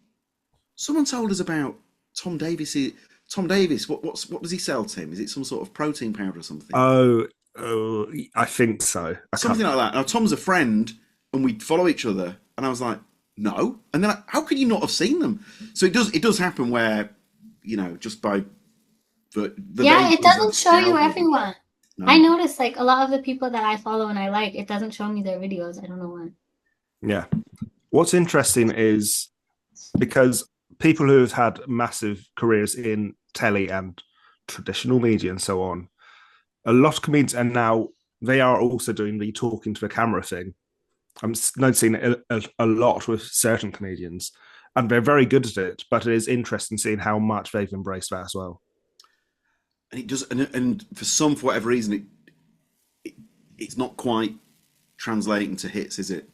Someone told us about Tom Davis. Tom Davis, what does he sell, Tim? Is it some sort of protein powder or something? Oh, I think so. Something like that. Now, Tom's a friend, and we follow each other, and I was like, no. And then, how could you not have seen them? So it does happen where, just by it doesn't show you everyone. No. I noticed like a lot of the people that I follow and I like, it doesn't show me their videos. I don't know why. Yeah. What's interesting is because people who have had massive careers in telly and traditional media and so on, a lot of comedians, and now they are also doing the talking to the camera thing. I'm noticing a lot with certain comedians, and they're very good at it, but it is interesting seeing how much they've embraced that as well. And it does, and for whatever reason, it's not quite translating to hits, is it?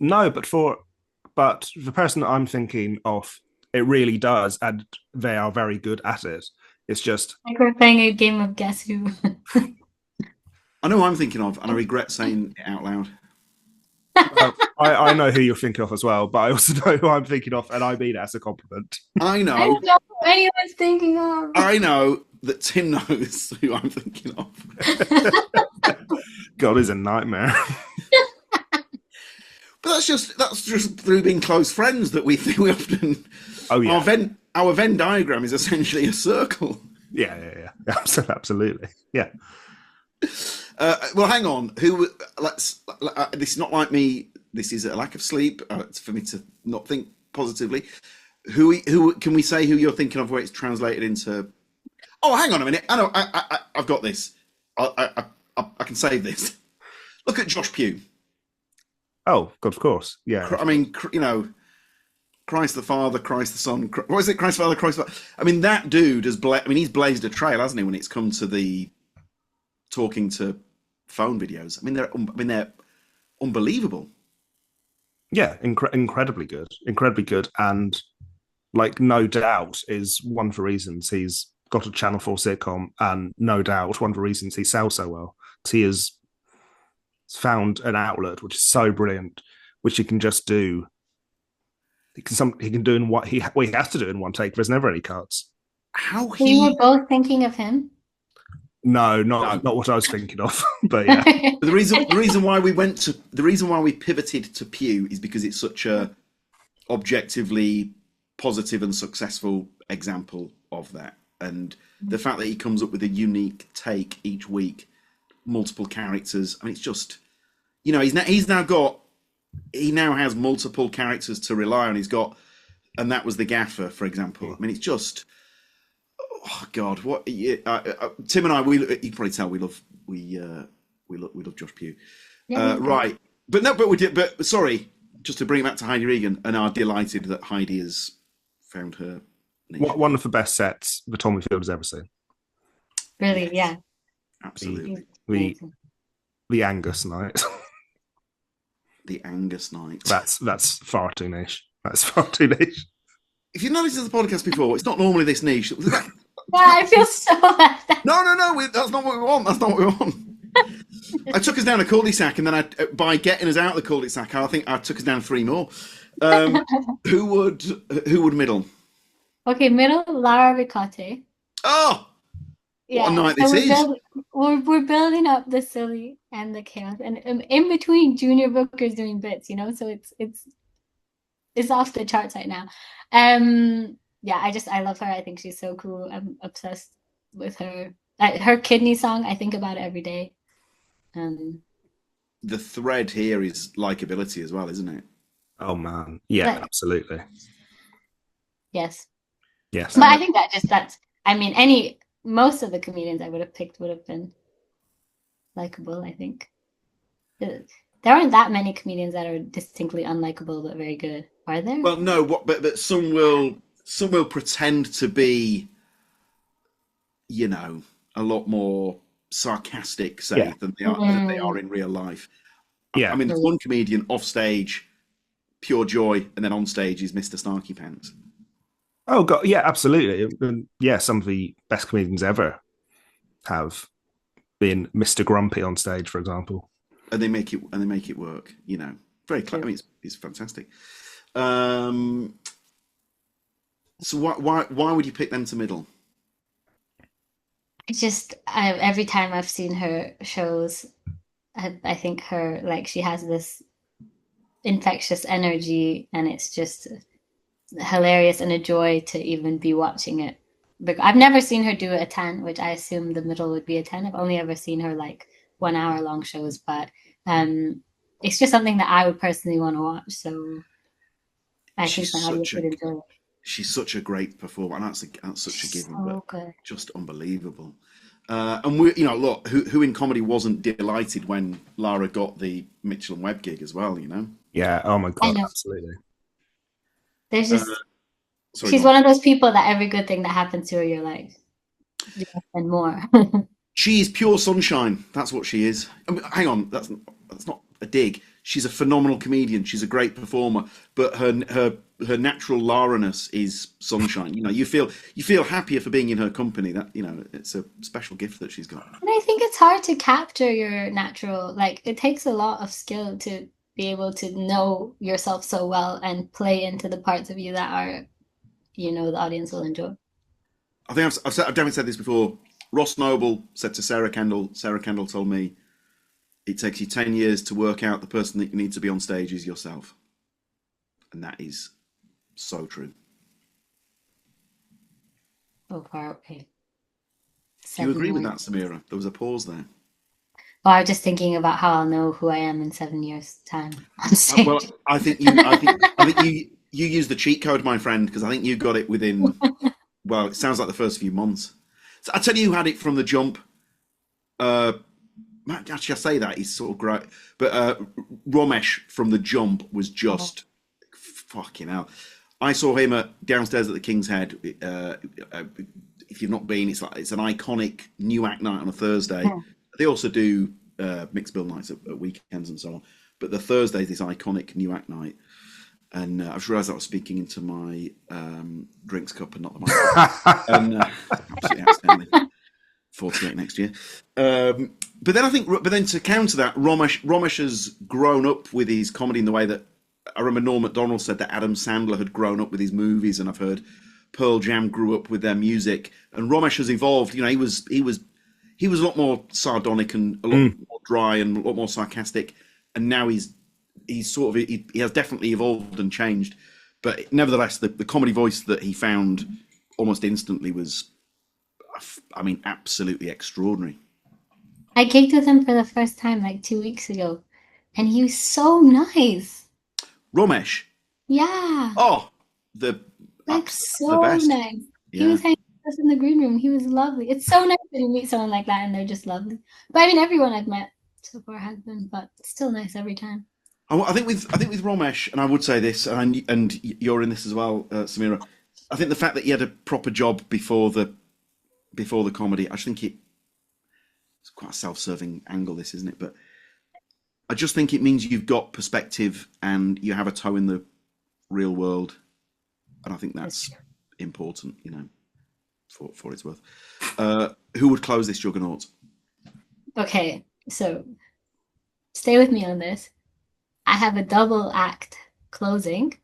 No, but the person that I'm thinking of, it really does, and they are very good at it. It's just like we're playing a game of Guess Who. I know who I'm thinking of, and I regret saying it out loud. I know who you're thinking of as well, but I also know who I'm thinking of, and I mean it as a compliment. I know. I don't know who anyone's thinking of. I know that Tim knows who I'm thinking of. God is a nightmare. But that's just through being close friends that we think we often. Oh yeah. Our Venn diagram is essentially a circle. Yeah. Absolutely. Yeah. Well, hang on. This is not like me. This is a lack of sleep. It's for me to not think positively. Who can we say who you're thinking of? Where it's translated into? Oh, hang on a minute. I know. I've got this. I can save this. Look at Josh Pugh. Oh, God, of course. Yeah. I mean, Christ the Father, Christ the Son. What is it? Christ the Father, Christ the Father. I mean, that dude has. He's blazed a trail, hasn't he? When it's come to the talking to phone videos. I mean, they're unbelievable. Yeah, incredibly good, and like no doubt is one of the reasons he's got a Channel 4 sitcom, and no doubt one of the reasons he sells so well. He has found an outlet which is so brilliant, which he can just do. He can do in what he has to do in one take. There's never any cuts. We were both thinking of him. No, not what I was thinking of. But yeah, but the reason why we pivoted to Pew is because it's such a objectively positive and successful example of that, and the fact that he comes up with a unique take each week, multiple characters. I mean, it's just, he now has multiple characters to rely on. And that was the gaffer, for example. I mean, it's just. Oh God! What Tim and I? You can probably tell we love Josh Pugh, right? But sorry, just to bring it back to Heidi Regan, and are delighted that Heidi has found her niche. One of the best sets the Tommy Field has ever seen. Really? Yeah. Absolutely. The Angus night. The Angus night. That's far too niche. That's far too niche. If you've not listened to the podcast before, it's not normally this niche. Yeah, I feel so bad. No, that's not what we want. That's not what we want. I took us down a cul-de-sac, and then by getting us out of the cul-de-sac, I think I took us down 3 more. Who would middle? Okay, middle, Lara Ricotte. Oh, Yeah, what a night this is. We're building up the silly and the chaos, and in between, Junior Booker's doing bits, so it's off the charts right now. Yeah, I love her. I think she's so cool. I'm obsessed with her. Her kidney song, I think about it every day. The thread here is likability as well, isn't it? Oh man, yeah, absolutely. Yes. Yes. But I think most of the comedians I would have picked would have been likable, I think. There aren't that many comedians that are distinctly unlikable but very good, are there? Well, no, but some will pretend to be, a lot more sarcastic, say, than they are in real life. Yeah. I mean, there's one comedian off stage, pure joy, and then on stage is Mr. Snarky Pants. Oh god, yeah, absolutely. Yeah, some of the best comedians ever have been Mr. Grumpy on stage, for example. And they make it work. Very clever. I mean, it's fantastic. So why would you pick them to middle? It's just every time I've seen her shows, I think she has this infectious energy, and it's just hilarious and a joy to even be watching it. I've never seen her do a 10, which I assume the middle would be a 10. I've only ever seen her 1 hour long shows, but it's just something that I would personally want to watch. So I think my audience would enjoy it. She's such a great performer, and that's such a given, but good. Just unbelievable. And we, look, who in comedy wasn't delighted when Lara got the Mitchell and Webb gig as well, Yeah. Oh my god, absolutely. There's just she's one of those people that every good thing that happens to her, you're like, and more. She is pure sunshine. That's what she is. I mean, hang on, that's not a dig. She's a phenomenal comedian. She's a great performer, but her natural Lara-ness is sunshine. You feel happier for being in her company. That it's a special gift that she's got. And I think it's hard to capture your natural. It takes a lot of skill to be able to know yourself so well and play into the parts of you that are, the audience will enjoy. I think I've definitely said this before. Ross Noble said to Sarah Kendall told me, it takes you 10 years to work out the person that you need to be on stage is yourself. And that is so true. Oh, far okay. Do you agree with that, Samira? There was a pause there. Well, I was just thinking about how I'll know who I am in 7 years' time on stage. Well, I think you used the cheat code, my friend, because I think you got it within, well, it sounds like the first few months. So I tell you who had it from the jump. Actually, I say that, he's sort of great. But Romesh from the jump was just fucking hell. I saw him downstairs at the King's Head. If you've not been, it's an iconic new act night on a Thursday. Yeah. They also do mixed bill nights at weekends and so on. But the Thursday is this iconic new act night. And I just realised I was speaking into my drinks cup and not the microphone. Absolutely outstanding. 48 next year. But then to counter that, Romesh has grown up with his comedy in the way that I remember Norm Macdonald said that Adam Sandler had grown up with his movies, and I've heard Pearl Jam grew up with their music. And Romesh has evolved. He was a lot more sardonic and a lot more dry and a lot more sarcastic. And now he's sort of he has definitely evolved and changed. But nevertheless, the comedy voice that he found almost instantly was, I mean, absolutely extraordinary. I gigged with him for the first time 2 weeks ago, and he was so nice. Romesh? Yeah. Oh, so the best. Nice. Yeah. He was hanging with us in the green room. He was lovely. It's so nice when you meet someone like that and they're just lovely. But I mean, everyone I've met so far has been, but it's still nice every time. I think with Romesh, and I would say this, and you're in this as well, Samira. I think the fact that he had a proper job before the comedy, I just think it's quite a self-serving angle, this, isn't it? But I just think it means you've got perspective and you have a toe in the real world. and I think That's that's important, for its worth. Who would close this juggernaut? okay, so stay with me on this. I have a double act closing,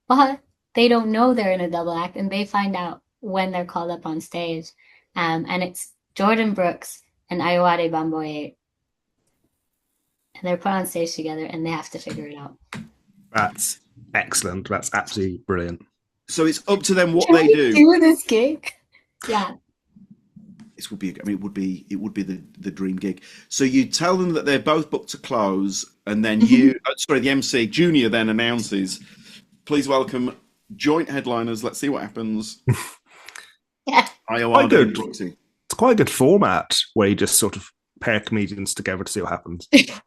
but they don't know they're in a double act, and they find out when they're called up on stage. And it's Jordan Brooks and Ayowade Bamboye, and they're put on stage together, and they have to figure it out. That's excellent. That's absolutely brilliant. So it's up to them what Can they we do. this gig? Yeah. This would be. I mean, it would be the dream gig. So you tell them that they're both booked to close, and then the MC Junior then announces, "Please welcome joint headliners. Let's see what happens." Yeah. Quite good. It's quite a good format where you just sort of pair comedians together to see what happens. Yeah.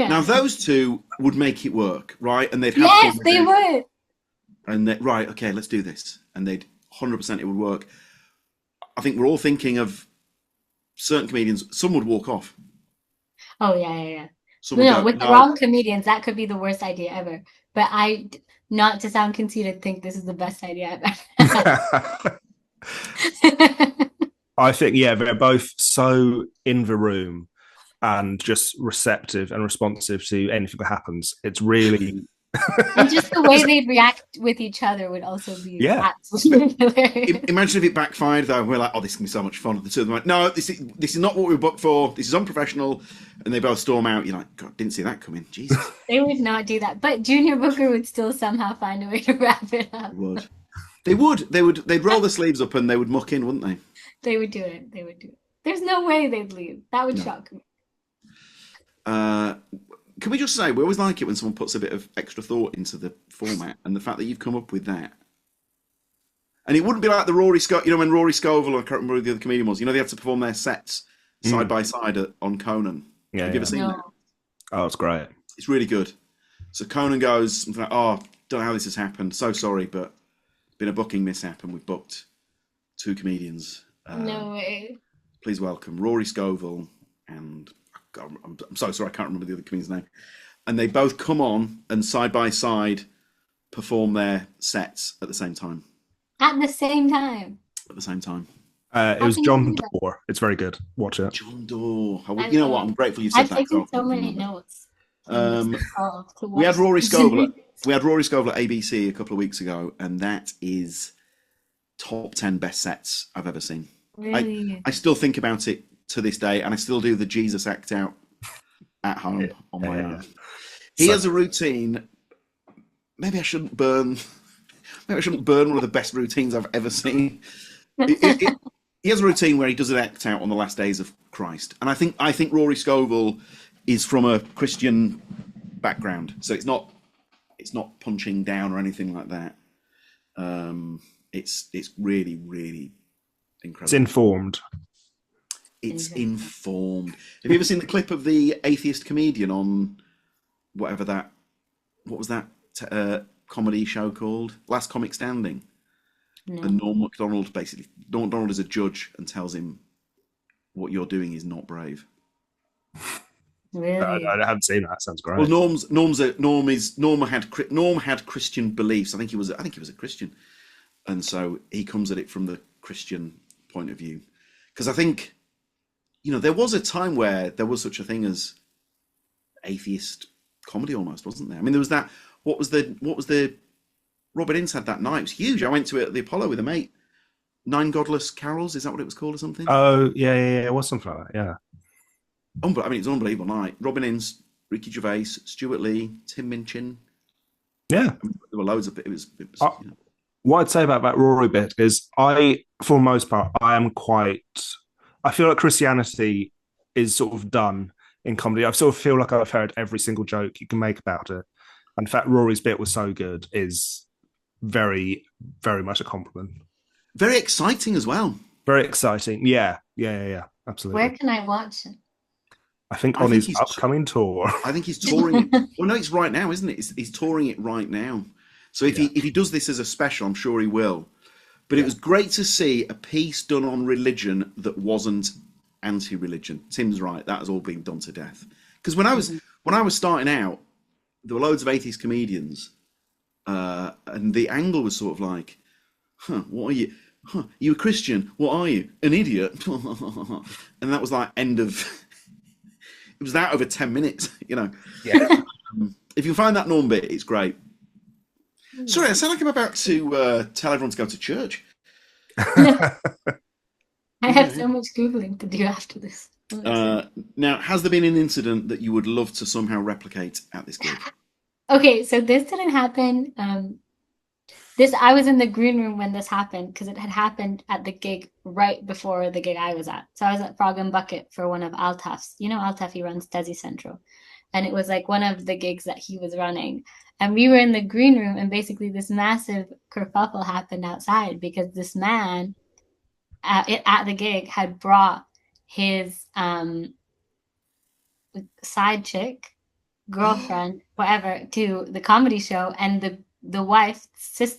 Now those two would make it work, right? And they'd have yes, they would. And right, okay, let's do this, and they'd 100% it would work. I think we're all thinking of certain comedians. Some would walk off. Oh yeah. Some With the wrong comedians, that could be the worst idea ever. But not to sound conceited, think this is the best idea ever. I think, they're both so in the room and just receptive and responsive to anything that happens. It's really... and just the way they react with each other would also be absolutely hilarious. Imagine if it backfired, though. We're like, oh, this is going to be so much fun. The two of them are like, no, this is not what we were booked for. This is unprofessional. And they both storm out. You're like, God, didn't see that coming. Jesus. They would not do that. But Junior Booker would still somehow find a way to wrap it up. They would. They'd roll their sleeves up and they would muck in, wouldn't they? They would do it. There's no way they'd leave. That would shock me. Can we just say, we always like it when someone puts a bit of extra thought into the format, and the fact that you've come up with that. And it wouldn't be like the Rory when Rory Scovel, I can't remember who the other comedian was, they had to perform their sets side by side on Conan. Have you ever seen that? Oh, it's great. It's really good. So Conan goes something like, oh, don't know how this has happened. So sorry, but it's been a booking mishap, and we've booked two comedians. No way. Please welcome Rory Scovel and... God, I'm so sorry, I can't remember the other comedian's name. And they both come on and side by side perform their sets at the same time. At the same time? At the same time. It was John Doerr. It's very good. Watch it. John Doerr. You know what? I'm grateful you said that. I've taken so many notes. We had Rory Scovel. We had Rory Scovel at ABC a couple of weeks ago, and that is top 10 best sets I've ever seen. Really? I still think about it to this day, and I still do the Jesus act out at home on my own. He has a routine. Maybe I shouldn't burn one of the best routines I've ever seen. He has a routine where he does an act out on the last days of Christ, and I think Rory Scovel is from a Christian background, so it's not punching down or anything like that. It's really, really incredible. It's informed. It's informed. Have you ever seen the clip of the atheist comedian on what was that comedy show called? Last Comic Standing? No. And Norm Macdonald is a judge and tells him, what you're doing is not brave. Really? I haven't seen that. Sounds great. Well, Norm had Christian beliefs. I think he was a Christian. And so he comes at it from the Christian point of view. Because I think, there was a time where there was such a thing as atheist comedy almost, wasn't there? I mean, there was that, what was the Robin Ince had that night. It was huge. I went to it at the Apollo with a mate. 9 Godless Carols, is that what it was called or something? Oh, yeah. It was something like that, yeah. It's an unbelievable night. Robin Ince, Ricky Gervais, Stuart Lee, Tim Minchin. Yeah. There were loads of it. It was What I'd say about that Rory bit is for the most part, I feel like Christianity is sort of done in comedy. I sort of feel like I've heard every single joke you can make about it. And the fact Rory's bit was so good is very, very much a compliment. Very exciting as well. Very exciting. Yeah, absolutely. Where can I watch it? I think on his upcoming tour. I think he's touring it. Well, no, it's right now, isn't it? He's touring it right now. So if he does this as a special, I'm sure he will. But it was great to see a piece done on religion that wasn't anti-religion. Tim's right; that has all been done to death. Because when I was starting out, there were loads of atheist comedians, and the angle was sort of like, "Huh, what are you? Huh, you a Christian? What are you? An idiot?" And that was like end of. It was that over 10 minutes, you know. Yeah. If you find that Norm bit, it's great. Sorry, I sound like I'm about to tell everyone to go to church. I have so much Googling to do after this. Now, has there been an incident that you would love to somehow replicate at this gig? Okay, so this didn't happen. I was in the green room when this happened because it had happened at the gig right before the gig I was at. So I was at Frog and Bucket for one of Altaf's. You know, Altaf, he runs Desi Central. And it was like one of the gigs that he was running. And we were in the green room, and basically this massive kerfuffle happened outside because this man at the gig had brought his side chick, girlfriend, whatever, to the comedy show, and the wife,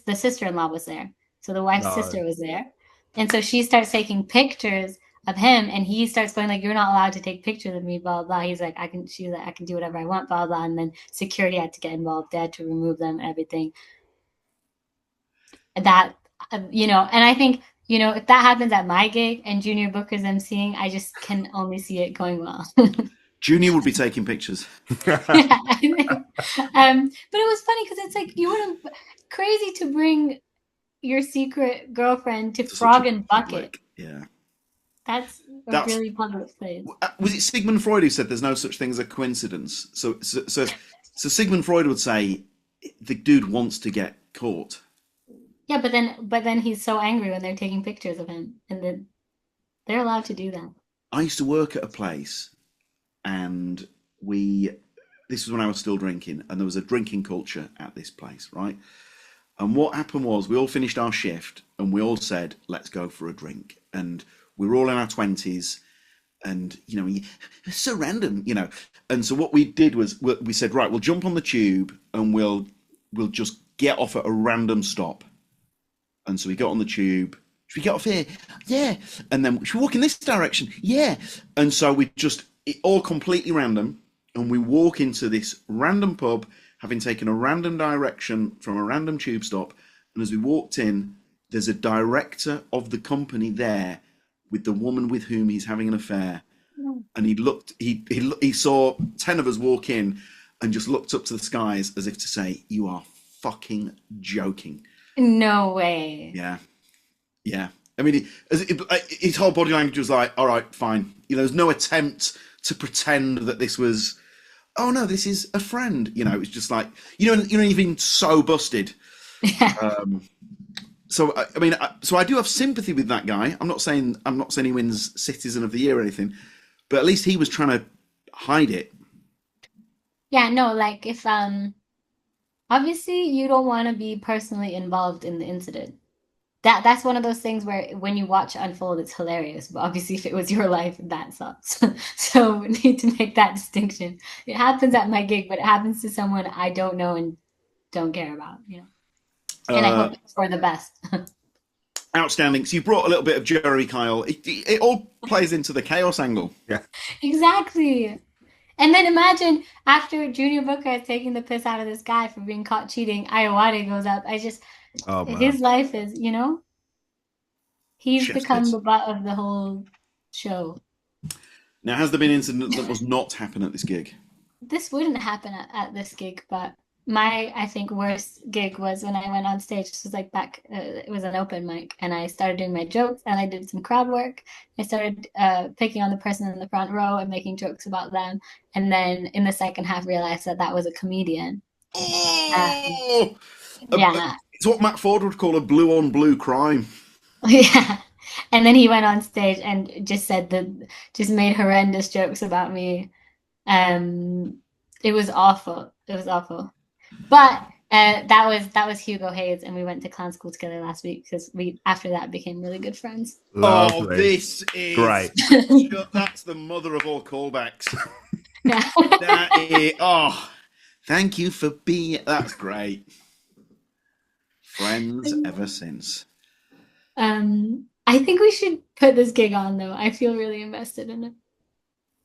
the sister-in-law was there. So the wife's sister was there. And so she starts taking pictures of him, and he starts going like, "You're not allowed to take pictures of me, blah, blah." He's like, she's like, "I can do whatever I want, blah, blah." And then security had to get involved. They had to remove them, everything. That, and I think, if that happens at my gig and Junior Booker's emceeing, I just can only see it going well. Junior would be taking pictures. Yeah, I think. But it was funny because it's like you wouldn't crazy to bring your secret girlfriend to Frog and Bucket. Yeah, that's a really public place. Was it Sigmund Freud who said there's no such thing as a coincidence? So Sigmund Freud would say the dude wants to get caught. Yeah, but then he's so angry when they're taking pictures of him, and then they're allowed to do that. I used to work at a place, and this was when I was still drinking, and there was a drinking culture at this place, right? And what happened was we all finished our shift and we all said, let's go for a drink. And we were all in our 20s, and, it's so random, And so what we did was we said, right, we'll jump on the tube and we'll just get off at a random stop. And so we got on the tube. Should we get off here? Yeah. And then should we walk in this direction? Yeah. And so all completely random. And we walk into this random pub, having taken a random direction from a random tube stop. And as we walked in, there's a director of the company there with the woman with whom he's having an affair. And he saw 10 of us walk in and just looked up to the skies as if to say, "You are fucking joking." No way. Yeah. I mean, his whole body language was like, all right, fine. There's no attempt to pretend that this was, oh no, this is a friend. It was just like, you've been so busted. So I do have sympathy with that guy. I'm not saying he wins Citizen of the Year or anything, but at least he was trying to hide it. Yeah, no, like if obviously you don't want to be personally involved in the incident. That's one of those things where when you watch unfold, it's hilarious. But obviously, if it was your life, that sucks. So we need to make that distinction. It happens at my gig, but it happens to someone I don't know and don't care about. And I hope it's for the best. Outstanding. So you brought a little bit of Jerry Kyle. It all plays into the chaos angle. Yeah. Exactly. And then imagine after Junior Booker is taking the piss out of this guy for being caught cheating, Iowade goes up. His life is, he's become the butt of the whole show. Now, has there been an incident that was not happen at this gig? This wouldn't happen at this gig, but my, I think, worst gig was when I went on stage. This was like back, it was an open mic, and I started doing my jokes, and I did some crowd work. I started picking on the person in the front row and making jokes about them. And then in the second half, realized that was a comedian. Oh! Yeah. It's what Matt Ford would call a blue-on-blue crime. Yeah. And then he went on stage and just made horrendous jokes about me. It was awful. It was awful. But that was Hugo Hayes, and we went to clown school together last week because we after that became really good friends. Lovely. Oh, this is great. That's the mother of all callbacks. Thank you for being. That's great. Friends ever since. I think we should put this gig on though. I feel really invested in it.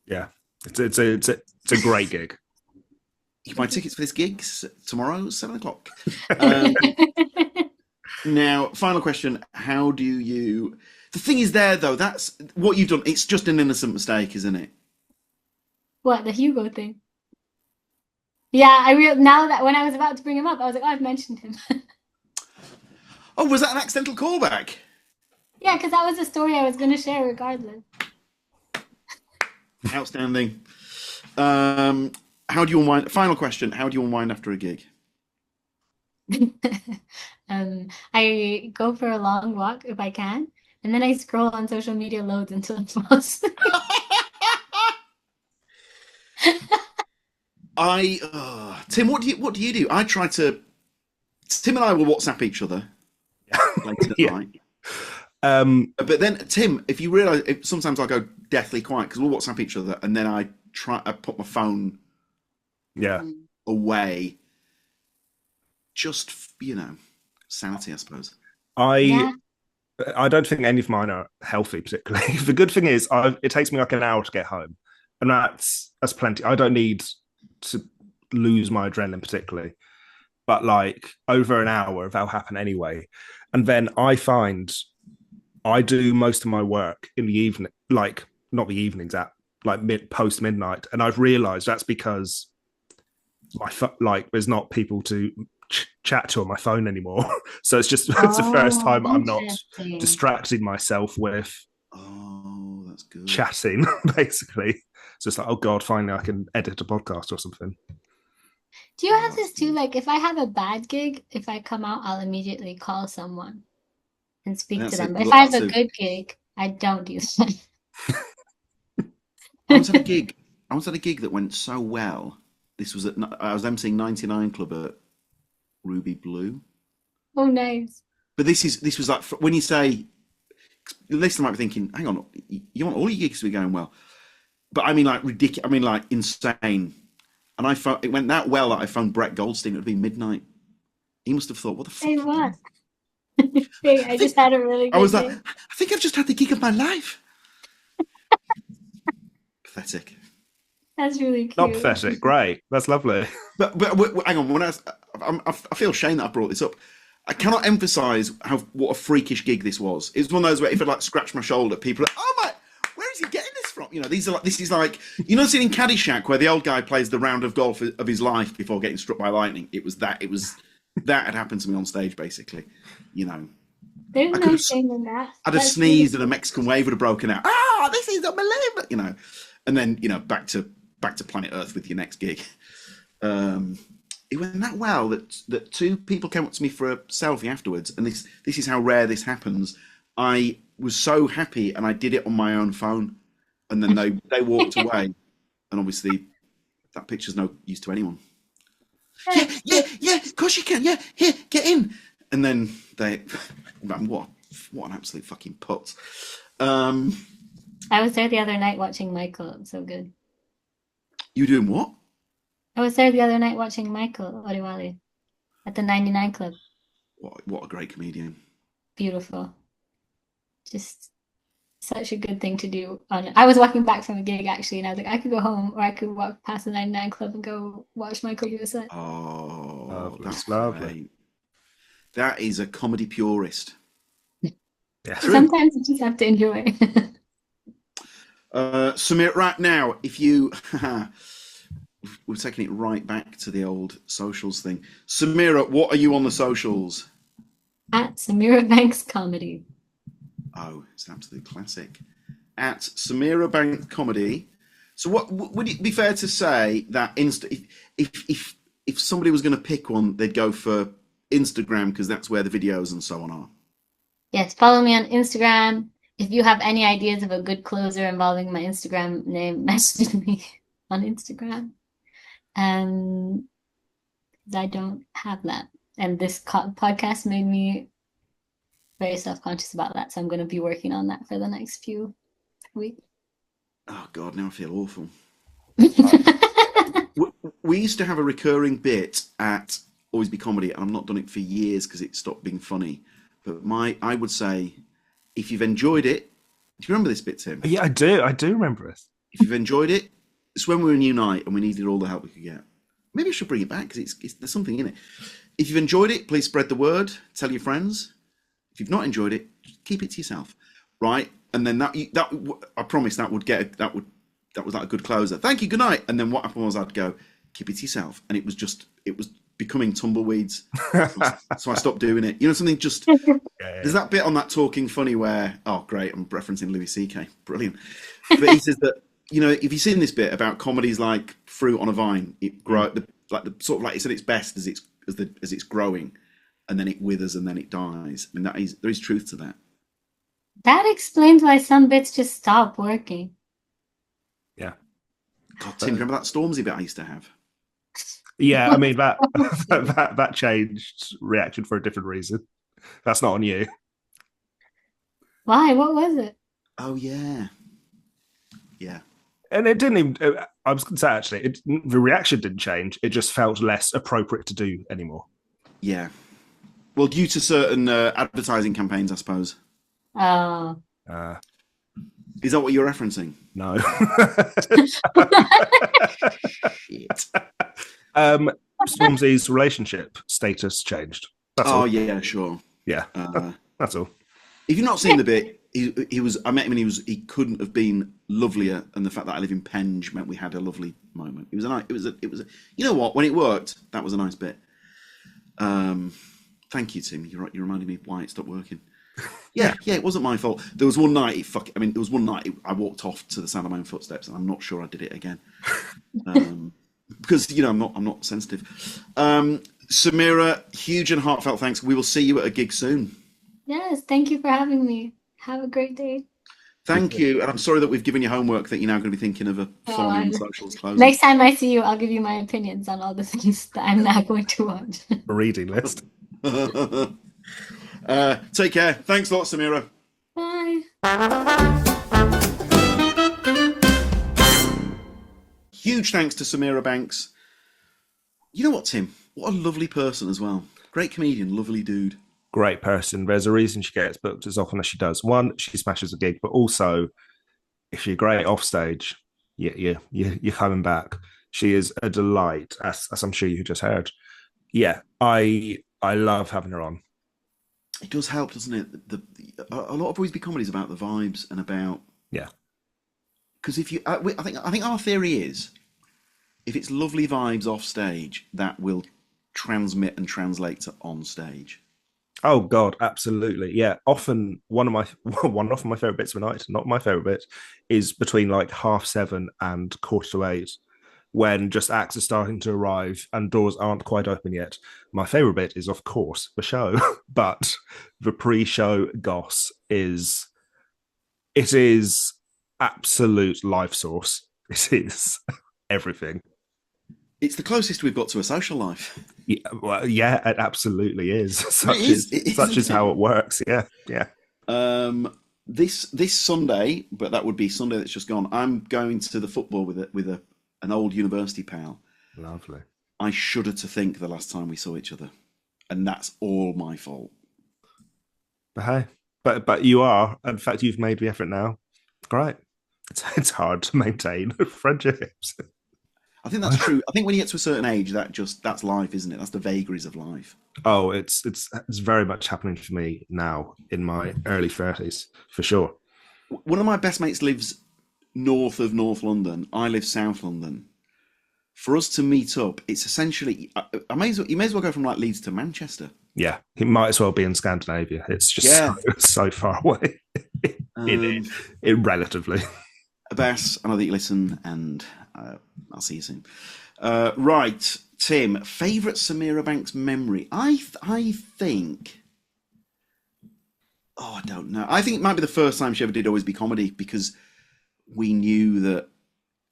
Yeah, it's a great gig. You can buy tickets for this gig tomorrow, 7:00. Um, now, final question: how do you? The thing is, there though, that's what you've done. It's just an innocent mistake, isn't it? What, the Hugo thing? Yeah, now that when I was about to bring him up, I was like, oh, I've mentioned him. Oh, was that an accidental callback? Yeah, because that was a story I was going to share regardless. Outstanding. How do you unwind? Final question: how do you unwind after a gig? I go for a long walk if I can, and then I scroll on social media loads until I'm fall asleep. Tim, what do you do? I try to. Tim and I will WhatsApp each other later at night. But then, Tim, if you realise, sometimes I'll go deathly quiet because we'll WhatsApp each other, and then I put my phone away. Just, sanity, I suppose. I don't think any of mine are healthy particularly. The good thing is it takes me like an hour to get home, and that's plenty. I don't need to lose my adrenaline particularly, but like over an hour that'll happen anyway. And then I find I do most of my work in the evening, like not the evenings, at like post midnight, and I've realised that's because there's not people to chat to on my phone anymore. So it's just it's the first time I'm not distracting myself with that's good. Chatting, basically. So it's like, oh God, finally I can edit a podcast or something. Do you have this too? Like if I have a bad gig, if I come out, I'll immediately call someone and speak to them. But if I have a good gig, I don't do that. I once had a gig that went so well. This was I was emceeing 99 Club at Ruby Blue. Oh, nice. But this was like, when you say, the listener might be thinking, hang on, you want all your gigs to be going well. But I mean like ridiculous, I mean like insane. And it went that well that I phoned Brett Goldstein. It would be midnight. He must have thought, what the fuck? Hey, what? Hey, I just had a really good I was day. like, I think I've just had the gig of my life. Pathetic. That's really cute. Not pathetic. Great. That's lovely. But hang on. I feel shame that I brought this up. I cannot emphasise what a freakish gig this was. It was one of those where if I like scratch my shoulder, people are like, oh my, where is he getting this from? This is like seen in Caddyshack where the old guy plays the round of golf of his life before getting struck by lightning. It was that had happened to me on stage basically. There's no shame in that. I'd have sneezed and a Mexican wave would have broken out. This is unbelievable. And then back to planet Earth with your next gig. It went that well that two people came up to me for a selfie afterwards, and this is how rare this happens. I was so happy, and I did it on my own phone, and then they walked away, and obviously that picture's no use to anyone. Yeah, of course you can. Yeah, here, get in. And then man, what an absolute fucking putz. I was there the other night watching Michael. It was so good. You were doing what? I was there the other night watching Michael Oriwali at the 99 Club. What a great comedian. Beautiful. Just such a good thing to do. I was walking back from a gig actually, and I was like, I could go home or I could walk past the 99 Club and go watch Michael do a set. Oh, that's lovely. Great. That is a comedy purist. Yeah. Sometimes you just have to enjoy. Samira, right now, if you... We're taking it right back to the old socials thing. Samira, what are you on the socials? At Samira Banks Comedy. Oh, it's an absolute classic. At Samira Banks Comedy. So, what would it be fair to say that if somebody was going to pick one, they'd go for Instagram because that's where the videos and so on are? Yes, follow me on Instagram. If you have any ideas of a good closer involving my Instagram name, message me on Instagram. I don't have that. And this podcast made me very self-conscious about that. So I'm going to be working on that for the next few weeks. Oh, God, now I feel awful. We used to have a recurring bit at Always Be Comedy, and I've not done it for years because it stopped being funny. But I would say, if you've enjoyed it, do you remember this bit, Tim? Yeah, I do. I do remember it. If you've enjoyed it, it's when we were in Unite and we needed all the help we could get. maybe I should bring it back because there's something in it. If you've enjoyed it, please spread the word. Tell your friends. If you've not enjoyed it, just keep it to yourself, right? And then that I promise that was like a good closer. Thank you, good night. And then what happened was I'd go, keep it to yourself, and it was becoming tumbleweeds. So I stopped doing it. You know, something just there's that bit on that Talking Funny where, oh great, I'm referencing Louis CK, brilliant. But he says that, you know, if you've seen this bit about comedies like fruit on a vine, it grow sort of like it's at its best as it's growing, and then it withers and then it dies. I mean, there is truth to that. That explains why some bits just stop working. Yeah. God, Tim, remember that Stormzy bit I used to have? Yeah, I mean that changed reaction for a different reason. That's not on you. Why? What was it? Oh yeah. And it didn't even. I was going to say actually, the reaction didn't change. It just felt less appropriate to do anymore. Yeah. Well, due to certain advertising campaigns, I suppose. Oh. Is that what you're referencing? No. Shit. Stormzy's relationship status changed. That's all. Yeah, sure. Yeah, that's all. If you've not seen the bit, he was. I met him and he couldn't have been lovelier. And the fact that I live in Penge meant we had a lovely moment. It was a. You know what? When it worked, that was a nice bit. Thank you, Tim. You reminded me why it stopped working. Yeah, it wasn't my fault. There was one night. I walked off to the sound of my own footsteps, and I'm not sure I did it again. Because I'm not sensitive. Samira, huge and heartfelt thanks. We will see you at a gig soon. Yes, thank you for having me. Have a great day. Thank you, and I'm sorry that we've given you homework that you're now going to be thinking of following on socials closing. Next time I see you, I'll give you my opinions on all the things that I'm not going to watch. A reading list. Take care. Thanks a lot, Samira. Bye. Huge thanks to Samira Banks. You know what, Tim? What a lovely person as well. Great comedian, lovely dude. Great person. There's a reason she gets booked as often as she does. One, she smashes a gig, but also, if you're great off stage, you're coming back. She is a delight, as I'm sure you just heard. Yeah, I love having her on. It does help, doesn't it? A lot of Boys Comedy is about the vibes and about because if you, I think our theory is, if it's lovely vibes off stage, that will transmit and translate to on stage. Oh God, absolutely. Yeah. Often one of my favorite bits of the night, not my favorite bit, is between like 7:30 and 7:45, when just acts are starting to arrive and doors aren't quite open yet. My favorite bit is, of course, the show, but the pre-show goss is absolute life source. It is everything. It's the closest we've got to a social life. Yeah, well, yeah, it absolutely is. Such is how it works. Yeah. This Sunday, but that would be Sunday that's just gone. I'm going to the football with an old university pal. Lovely. I shudder to think the last time we saw each other, and that's all my fault. But hey, but you are. In fact, you've made the effort now. Great. It's hard to maintain friendships. I think that's true. I think when you get to a certain age, that's life, isn't it? That's the vagaries of life. Oh, it's very much happening for me now in my early 30s, for sure. One of my best mates lives north of North London. I live South London. For us to meet up, it's essentially you may as well go from like Leeds to Manchester. Yeah, he might as well be in Scandinavia. It's just so far away. Relatively. Abbas, I know that you listen, and I'll see you soon. Right, Tim, favourite Samira Banks memory? I think... Oh, I don't know. I think it might be the first time she ever did Always Be Comedy, because we knew that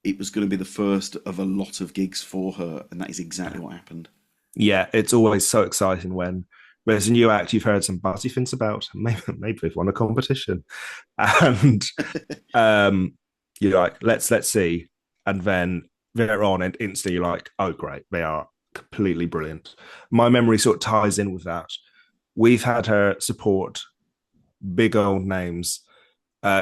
it was going to be the first of a lot of gigs for her, and that is exactly what happened. Yeah, it's always so exciting when there's a new act you've heard some buzzy things about. Maybe they've won a competition. And you're like, let's see. And then they're on, and instantly you're like, oh, great, they are completely brilliant. My memory sort of ties in with that. We've had her support big old names.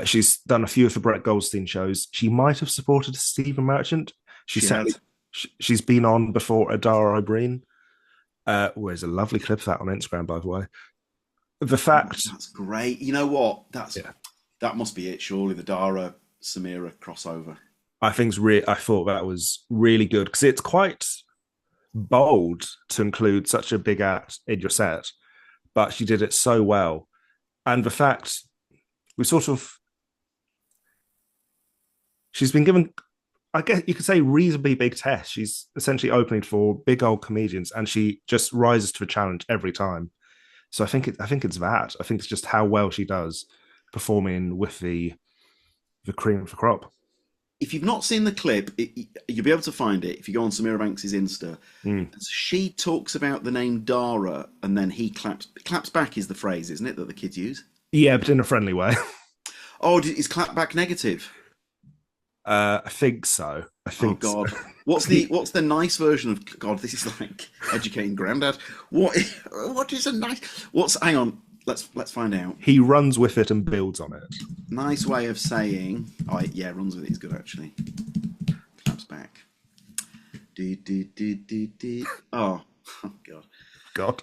She's done a few of the Brett Goldstein shows. She might have supported Stephen Merchant. She certainly She's been on before Adara O'Brien. There's a lovely clip of that on Instagram, by the way. The fact That's great. You know what? Yeah. That must be it. Surely the Dara Samira crossover. I thought that was really good because it's quite bold to include such a big act in your set, but she did it so well. And the fact we sort of she's been given, I guess you could say, reasonably big tests. She's essentially opening for big old comedians, and she just rises to a challenge every time. So I think it's that. I think it's just how well she does performing with the cream of the crop. If you've not seen the clip, you'll be able to find it if you go on Samira Banks' Insta. She talks about the name Dara, and then he claps back is the phrase, isn't it, that the kids use? Yeah, but in a friendly way. Oh, is clap back negative? I think so. I think. Oh God, so. what's the nice version of God? This is like educating Grandad. What is a nice? Hang on. Let's find out. He runs with it and builds on it. Nice way of saying. Oh yeah, runs with it is good actually. Claps back. Oh God. God,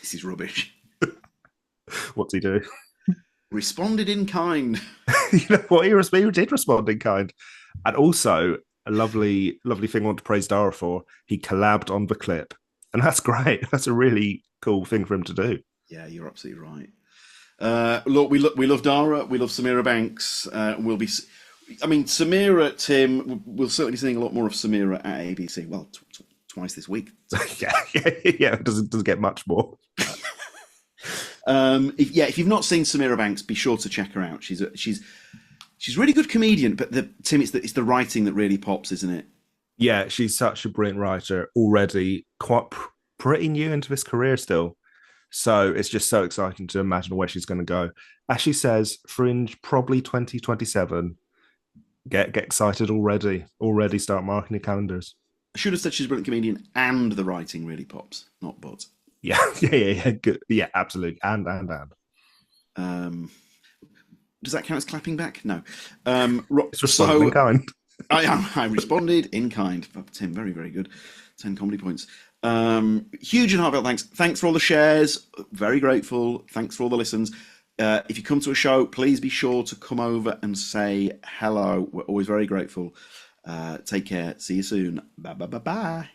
this is rubbish. What's he do? Responded in kind. You know what? He did respond in kind. And also, a lovely thing I want to praise Dara for, he collabed on the clip. And that's great. That's a really cool thing for him to do. Yeah, you're absolutely right. Look, we love Dara. We love Samira Banks. We'll be... I mean, Samira, Tim, we'll certainly be seeing a lot more of Samira at ABC. Well, twice this week. yeah. It doesn't get much more. If you've not seen Samira Banks, be sure to check her out. She's a really good comedian, but Tim, it's the writing that really pops, isn't it? Yeah, she's such a brilliant writer already, quite pretty new into this career still. So it's just so exciting to imagine where she's going to go. As she says, Fringe probably 2027. Get excited already. Already start marking your calendars. I should have said she's a brilliant comedian and the writing really pops, not but. Yeah. Good. Yeah, absolutely. And. Does that count as clapping back? No. It's responding in kind. I responded in kind. Tim, very, very good. 10 comedy points. Huge and heartfelt thanks. Thanks for all the shares. Very grateful. Thanks for all the listens. If you come to a show, please be sure to come over and say hello. We're always very grateful. Take care. See you soon. Bye.